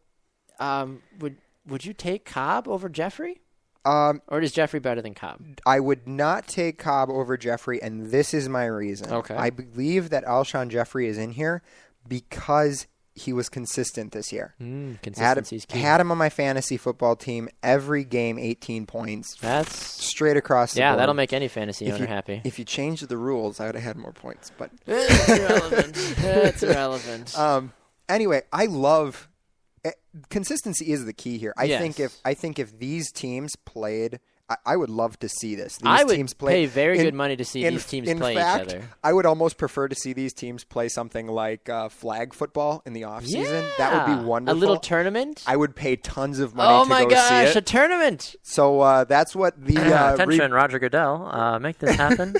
Would you take Cobb over Jeffrey? Or is Jeffrey better than Cobb? I would not take Cobb over Jeffrey, and this is my reason. Okay. I believe that Alshon Jeffrey is in here because he was consistent this year. Consistency's key. Had him on my fantasy football team every game, 18 points. That's straight across the board. Yeah, that'll make any fantasy owner happy. If you changed the rules, I would have had more points. But it's irrelevant. It's irrelevant. Anyway, I love consistency is the key here. I think if these teams played, I would love to see this. I would teams play pay very good money to see these teams play each other. I would almost prefer to see these teams play something like flag football in the off season. That would be wonderful. A little tournament. I would pay tons of money to go see it. Oh my gosh, a tournament! So that's what the attention, Roger Goodell, make this happen.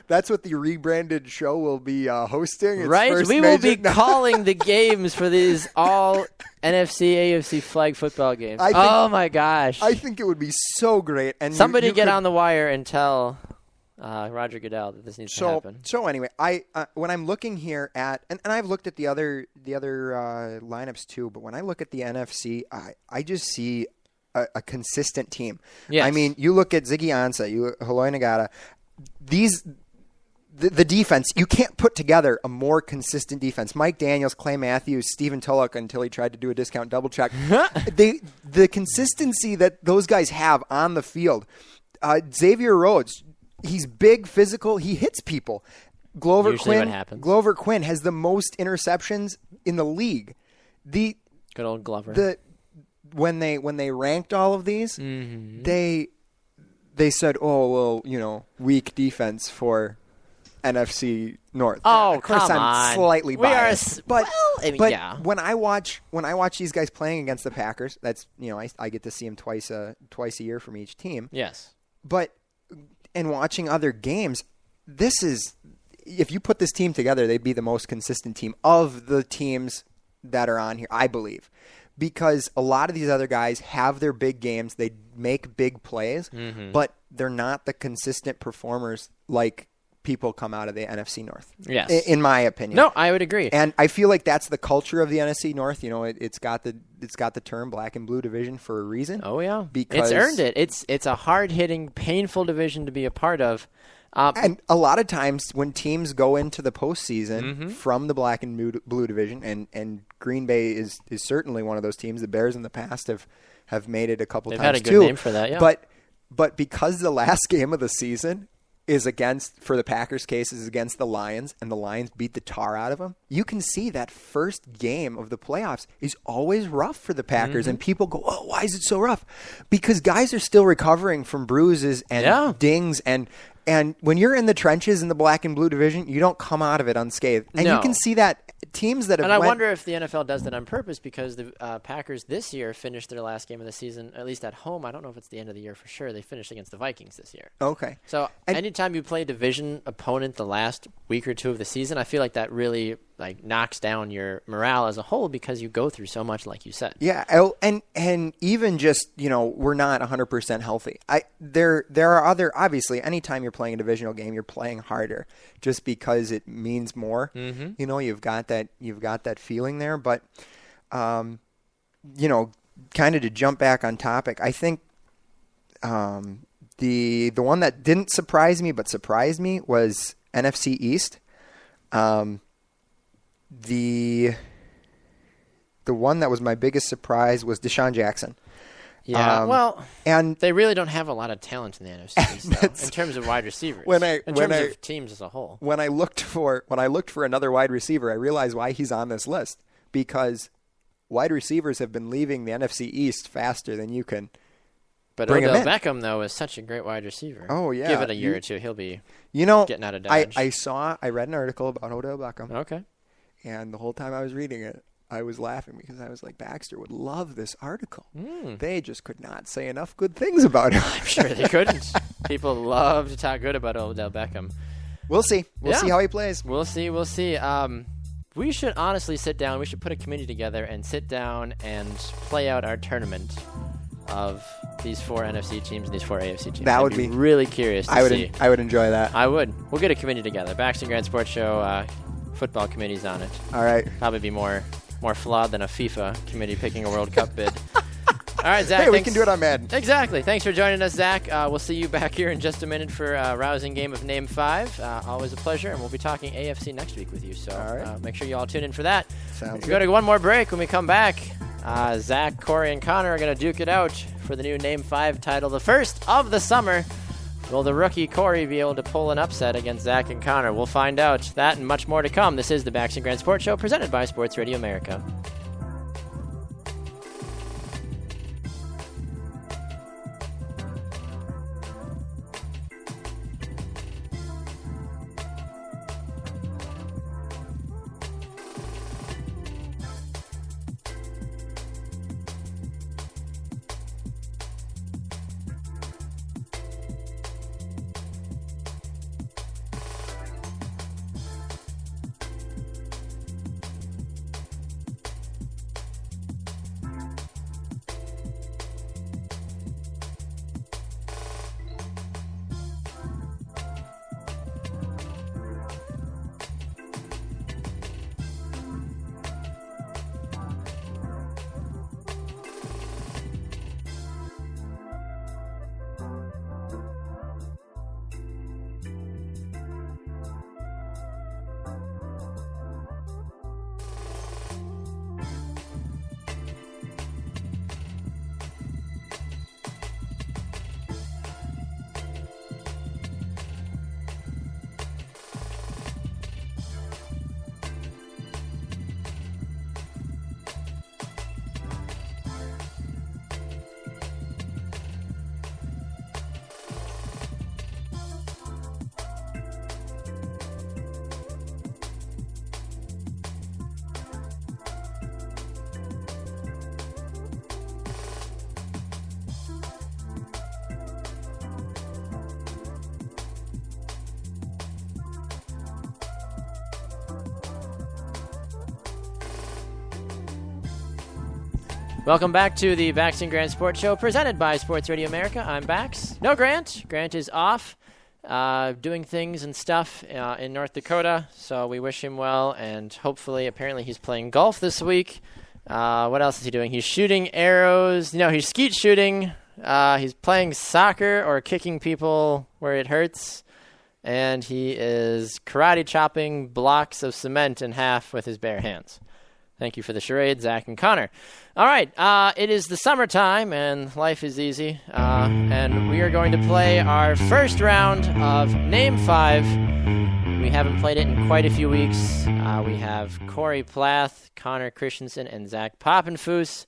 That's what the rebranded show will be hosting. Right? We will be calling the games for these all NFC, AFC flag football games. Oh, my gosh. I think it would be so great. And somebody get on the wire and tell Roger Goodell that this needs to happen. So anyway, when I'm looking here at, and I've looked at the other lineups too, but when I look at the NFC, I just see a consistent team. Yes. I mean, you look at Ziggy Ansah, Haloi Ngata. The defense, you can't put together a more consistent defense. Mike Daniels, Clay Matthews, Stephen Tulloch until he tried to do a discount double check. The consistency that those guys have on the field. Xavier Rhodes, he's big, physical, he hits people. Glover Quinn has the most interceptions in the league. Good old Glover. When they ranked all of these, they said, "Oh, well, weak defense for NFC North." Oh, of course, I'm slightly biased, but yeah. When I watch these guys playing against the Packers, that's I get to see them twice a year from each team. Yes, but in watching other games, this is if you put this team together, they'd be the most consistent team of the teams that are on here, I believe. Because a lot of these other guys have their big games, they make big plays, but they're not the consistent performers like people come out of the NFC North. Yes, in my opinion. No, I would agree. And I feel like that's the culture of the NFC North. It's got the term black and blue division for a reason. Oh yeah, because it's earned it. It's a hard hitting, painful division to be a part of. And a lot of times when teams go into the postseason from the black and blue division, and Green Bay is certainly one of those teams. The Bears in the past have made it a couple They've times had a too. good name for that, yeah. But because the last game of the season is for the Packers' case, is against the Lions, and the Lions beat the tar out of them, you can see that first game of the playoffs is always rough for the Packers, and people go, "Oh, why is it so rough?" Because guys are still recovering from bruises and dings, and when you're in the trenches in the black and blue division, you don't come out of it unscathed. And you can see that teams that have I wonder if the NFL does that on purpose because the Packers this year finished their last game of the season, at least at home. I don't know if it's the end of the year for sure. They finished against the Vikings this year. Okay. So anytime you play a division opponent the last week or two of the season, I feel like that really knocks down your morale as a whole because you go through so much, like you said. Yeah, and even just we're not 100% healthy. There are other, obviously anytime you're playing a divisional game, you're playing harder just because it means more. You've got that feeling there, but kind of to jump back on topic, I think the one that didn't surprise me but surprised me was NFC East. The one that was my biggest surprise was Deshaun Jackson. Yeah, and they really don't have a lot of talent in the NFC East, though, in terms of wide receivers. In terms of teams as a whole. When I looked for another wide receiver, I realized why he's on this list because wide receivers have been leaving the NFC East faster than you can. But Odell Beckham, though, is such a great wide receiver. Oh yeah, give it a year or two, he'll be getting out of Dodge. I read an article about Odell Beckham. Okay. And the whole time I was reading it, I was laughing because I was like, Baxter would love this article. They just could not say enough good things about him. I'm sure they couldn't. People love to talk good about Odell Beckham. We'll see. We'll Yeah. see how he plays. We'll see. We'll see. We should honestly sit down. We should put a committee together and sit down and play out our tournament of these 4 NFC teams and these 4 AFC teams. That I'd would be be really curious to see. I would enjoy that. I would. We'll get a committee together. Baxter Grand Sports Show football committee's on it. All right. Probably be more flawed than a FIFA committee picking a World Cup bid. All right, Zach. Hey, we thanks. can do it on Madden. Exactly. Thanks for joining us, Zach. We'll see you back here in just a minute for a rousing game of Name 5. Always a pleasure, and we'll be talking AFC next week with you. So All right. make sure you all tune in for that. Sounds We're going to go one more break. When we come back, Zach, Corey, and Connor are going to duke it out for the new Name 5 title, the first of the summer. Will the rookie Corey be able to pull an upset against Zach and Connor? We'll find out that and much more to come. This is the Baxter Grand Sports Show presented by Sports Radio America. Welcome back to the Baxter Grand Sports Show presented by Sports Radio America. I'm Bax. No Grant. Grant is off doing things and stuff in North Dakota, so we wish him well, and hopefully, apparently he's playing golf this week. What else is he doing? He's shooting arrows. No, he's skeet shooting. He's playing soccer or kicking people where it hurts, and he is karate chopping blocks of cement in half with his bare hands. Thank you for the charade, Zach and Connor. All right, it is the summertime, and life is easy, and we are going to play our first round of Name 5. We haven't played it in quite a few weeks. We have Corey Plath, Connor Christensen, and Zach Poppenfuss.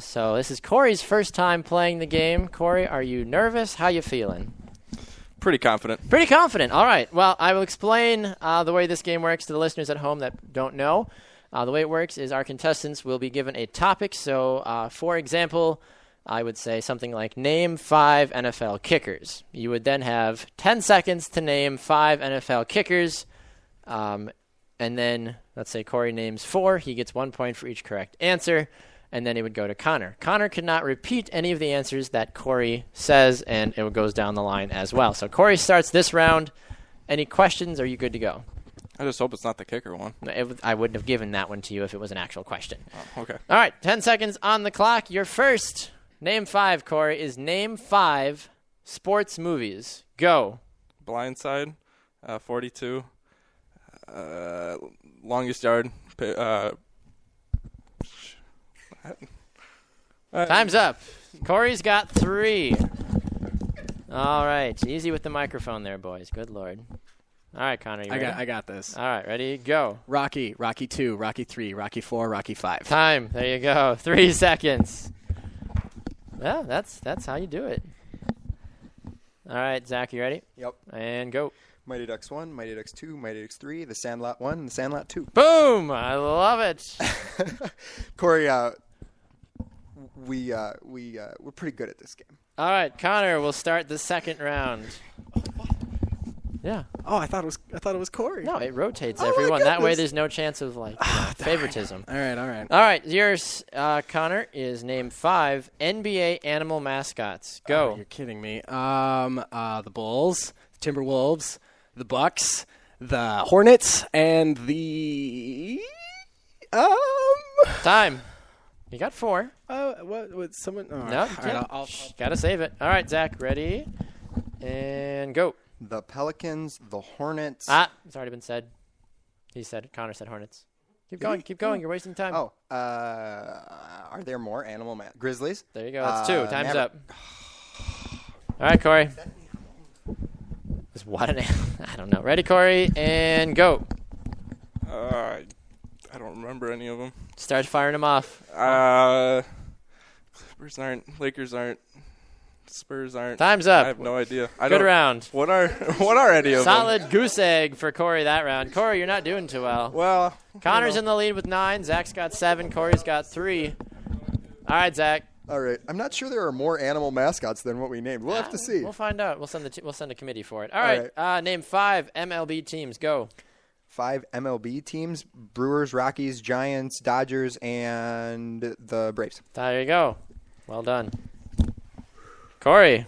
So this is Corey's first time playing the game. Corey, are you nervous? How you feeling? Pretty confident. Pretty confident. All right. Well, I will explain the way this game works to the listeners at home that don't know. The way it works is our contestants will be given a topic. So, for example, I would say something like name 5 NFL kickers. You would then have 10 seconds to name 5 NFL kickers. And then, let's say Corey names 4. He gets 1 point for each correct answer. And then it would go to Connor. Connor could not repeat any of the answers that Corey says, and it goes down the line as well. So Corey starts this round. Any questions? Are you good to go? I just hope it's not the kicker one. I wouldn't have given that one to you if it was an actual question. Oh, okay. All right, 10 seconds on the clock. Your first name 5, Corey, is name 5 sports movies. Go. Blindside, 42, Longest Yard. Time's up. Corey's got 3. All right, easy with the microphone there, boys. Good Lord. All right, Connor, you ready? I got this. All right, ready? Go. Rocky 2, Rocky 3, Rocky 4, Rocky 5. Time. There you go. 3 seconds. Well, that's how you do it. All right, Zach, you ready? Yep. And go. Mighty Ducks 1, Mighty Ducks 2, Mighty Ducks 3, The Sandlot 1, and The Sandlot 2. Boom! I love it. Corey, we're pretty good at this game. All right, Connor, we'll start the second round. Yeah. Oh, I thought it was Corey. No, it rotates Oh, my everyone. That way goodness. there's no chance of favoritism. All right. All right, yours, Connor, is name 5 NBA animal mascots. Go. Oh, you're kidding me. The Bulls, Timberwolves, the Bucks, the Hornets, and the Time. You got 4. what someone? Oh, No, you can't. I'll Gotta save it. All right, Zach, ready? And go. The Pelicans, the Hornets. It's already been said. He said it. Connor said Hornets. Keep going. You're wasting time. Oh, are there more animal Grizzlies? There you go. That's 2. Time's Maverick. up. All right, Corey. What an I don't know. Ready, Corey, and go. I don't remember any of them. Start firing them off. Clippers aren't. Lakers aren't. Spurs aren't. Time's up. I have no idea. Good round. What are any of them? Solid goose egg for Corey that round. Corey, you're not doing too well. Well, Connor's in the lead with 9. Zach's got 7. Corey's got 3. All right, Zach. All right. I'm not sure there are more animal mascots than what we named. We'll have to see. We'll find out. We'll send a committee for it. All right. Name 5 MLB teams. Go. 5 MLB teams: Brewers, Rockies, Giants, Dodgers, and the Braves. There you go. Well done. Corey.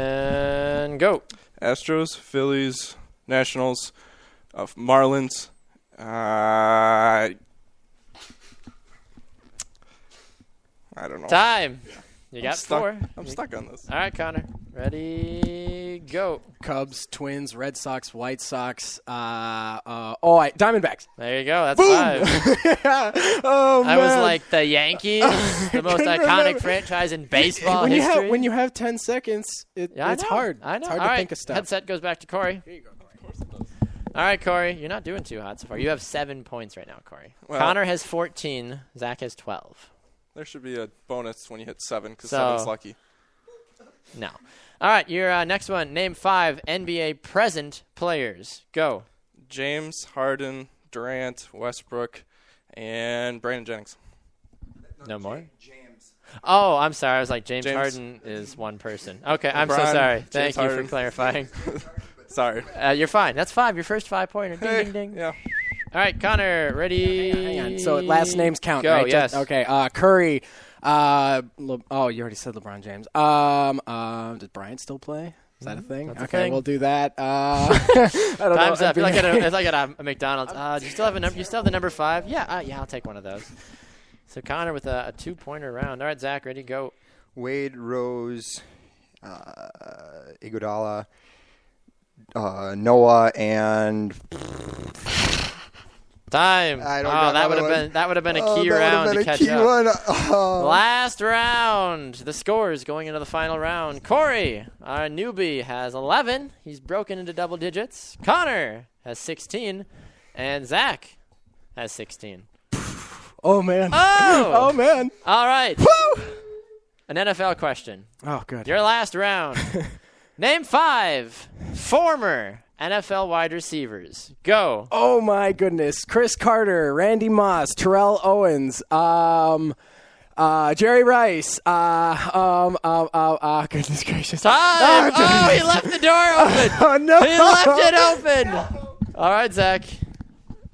And go. Astros, Phillies, Nationals, Marlins. I don't know. Time. You got 4. I'm stuck on this. All right, Connor. Ready, go. Cubs, Twins, Red Sox, White Sox. Diamondbacks. There you go. That's Boom! 5. Oh man! I was like the Yankees, the most iconic franchise in baseball when history. when you have 10 seconds, it's hard. I know. It's hard All to right. think of stuff. Headset goes back to Corey. Of course it does. All right, Corey. You're not doing too hot so far. You have 7 points right now, Corey. Well, Connor has 14. Zach has 12. There should be a bonus when you hit 7 because So- 7's lucky. No. All right, your next one. Name 5 NBA present players. Go. James Harden, Durant, Westbrook, and Brandon Jennings. No more? James. Oh, I'm sorry. I was like, James James. Harden is one person. Okay, I'm so LeBron, sorry. James Thank you Harden. for clarifying. Sorry. You're fine. That's 5. Your first 5-pointer. Ding, Hey, ding, ding. Yeah. All right, Connor, ready? Hang on. So last names count, Go, right? yes. Okay. Curry. You already said LeBron James. Does Bryant still play? Is that a thing? That's a Okay, thing. we'll do that. I don't Time's know. up. It's like at a McDonald's. Do you still have a number? You still have the number 5? Yeah. Yeah, I'll take one of those. So Connor with a 2-pointer round. All right, Zach, ready? Go. Wade, Rose, Iguodala, Noah, and Time. I don't got that would another have one. been a key round to catch up. One. Last round. The scores going into the final round. Corey, our newbie, has 11. He's broken into double digits. Connor has 16. And Zach has 16. Oh man. Oh! Oh man. All right. Woo! An NFL question. Oh good. Your last round. Name 5 former NFL wide receivers. Go. Oh my goodness. Chris Carter, Randy Moss, Terrell Owens, Jerry Rice, goodness gracious. Time. Oh, he left the door open. Oh no. He left it open. All right, Zach.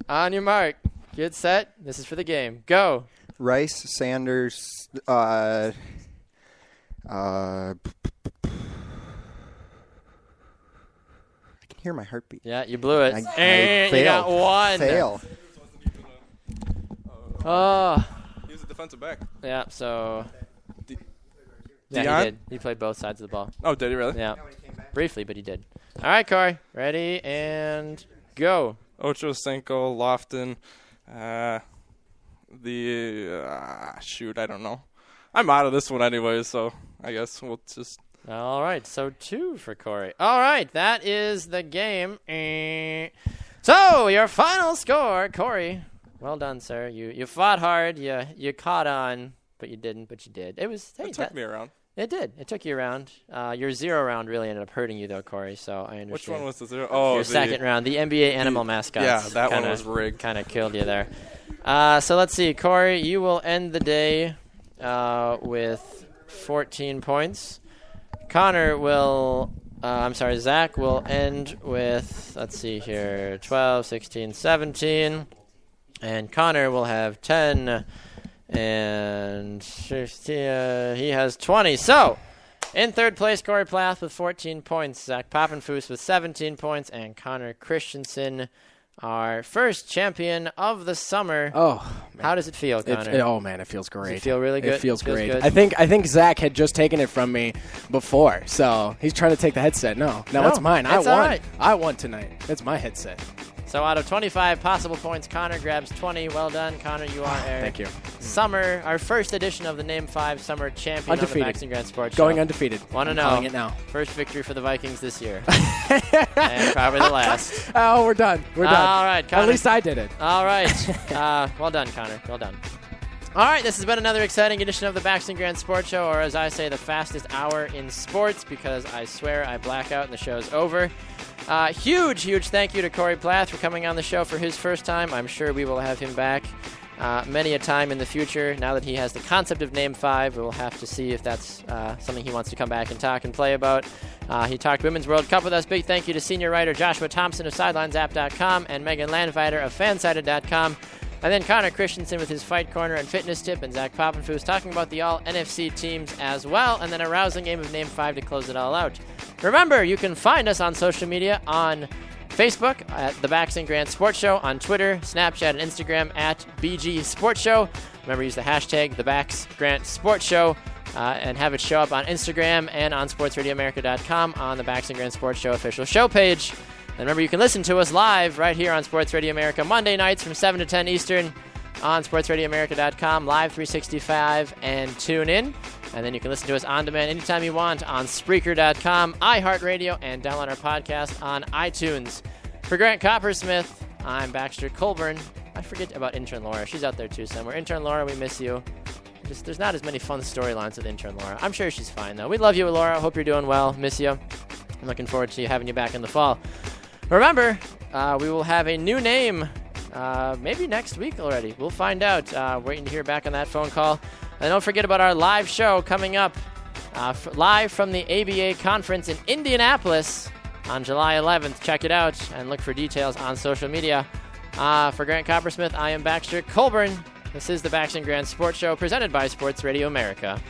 On your mark. Get set. This is for the game. Go. Rice, Sanders, I can hear my heartbeat. Yeah, you blew it. I You got failed. 1. Fail. Oh. He was a defensive back. Yeah, so. Yeah, Deion? he did. He played both sides of the ball. Oh, did he really? Yeah. Briefly, but he did. All right, Corey. Ready and go. Ocho Cinco, Lofton, shoot, I don't know. I'm out of this one anyway, so I guess we'll just. All right, so 2 for Corey. All right, that is the game. So your final score, Corey. Well done, sir. You fought hard. You caught on, but you didn't. But you did. It took me around. It did. It took you around. Your 0 round really ended up hurting you, though, Corey. So I understand. Which one was the 0? Oh, Your second round, the NBA animal mascots. Yeah, that one was rigged. Kind of killed you there. So let's see, Corey. You will end the day with 14 points. Connor will Zach will end with, let's see here, 12, 16, 17. And Connor will have 10. And 50, he has 20. So, in third place, Corey Plath with 14 points. Zach Poppenfuss with 17 points. And Connor Christensen, our first champion of the summer. Oh, man. How does it feel, Connor? It feels great. Does it feel really good? It feels great. Good? I think Zach had just taken it from me before, so he's trying to take the headset. No, it's mine. It's I won. right. I won tonight. It's my headset. So out of 25 possible points, Connor grabs 20. Well done, Connor. You are Thank you. our first edition of the Name 5 Summer Champion Undefeated. on the Baxter Grand Sports Going Show. undefeated. Want to know? Calling it now. First victory for the Vikings this year. And probably the last. Oh, we're done. We're done. All right, Connor. At least I did it. All right. Well done, Connor. Well done. All right, this has been another exciting edition of the Baxter Grand Sports Show, or as I say, the fastest hour in sports, because I swear I black out and the show's over. Huge thank you to Corey Plath for coming on the show for his first time. I'm sure we will have him back many a time in the future. Now that he has the concept of Name 5, we'll have to see if that's something he wants to come back and talk and play about. He talked Women's World Cup with us. Big thank you to senior writer Joshua Thompson of SidelinesApp.com and Megan Landfighter of Fansided.com. And then Connor Christensen with his Fight Corner and Fitness Tip, and Zach Poppenfuss talking about the all-NFC teams as well, and then a rousing game of Name 5 to close it all out. Remember, you can find us on social media on Facebook at the Baxter Grand Sports Show, on Twitter, Snapchat, and Instagram at BG Sports Show. Remember, use the hashtag the Bax Grant Sports Show and have it show up on Instagram and on SportsRadioAmerica.com on the Baxter Grand Sports Show official show page. And remember, you can listen to us live right here on Sports Radio America Monday nights from 7 to 10 Eastern on SportsRadioAmerica.com, live 365, and tune in. And then you can listen to us on demand anytime you want on Spreaker.com, iHeartRadio, and download our podcast on iTunes. For Grant Coppersmith, I'm Baxter Colburn. I forget about intern Laura. She's out there too somewhere. Intern Laura, we miss you. There's not as many fun storylines with intern Laura. I'm sure she's fine, though. We love you, Laura. Hope you're doing well. Miss you. I'm looking forward to having you back in the fall. Remember, we will have a new name maybe next week already. We'll find out. Waiting to hear back on that phone call. And don't forget about our live show coming up live from the ABA conference in Indianapolis on July 11th. Check it out and look for details on social media. For Grant Coppersmith, I am Baxter Colburn. This is the Baxter Grand Sports Show presented by Sports Radio America.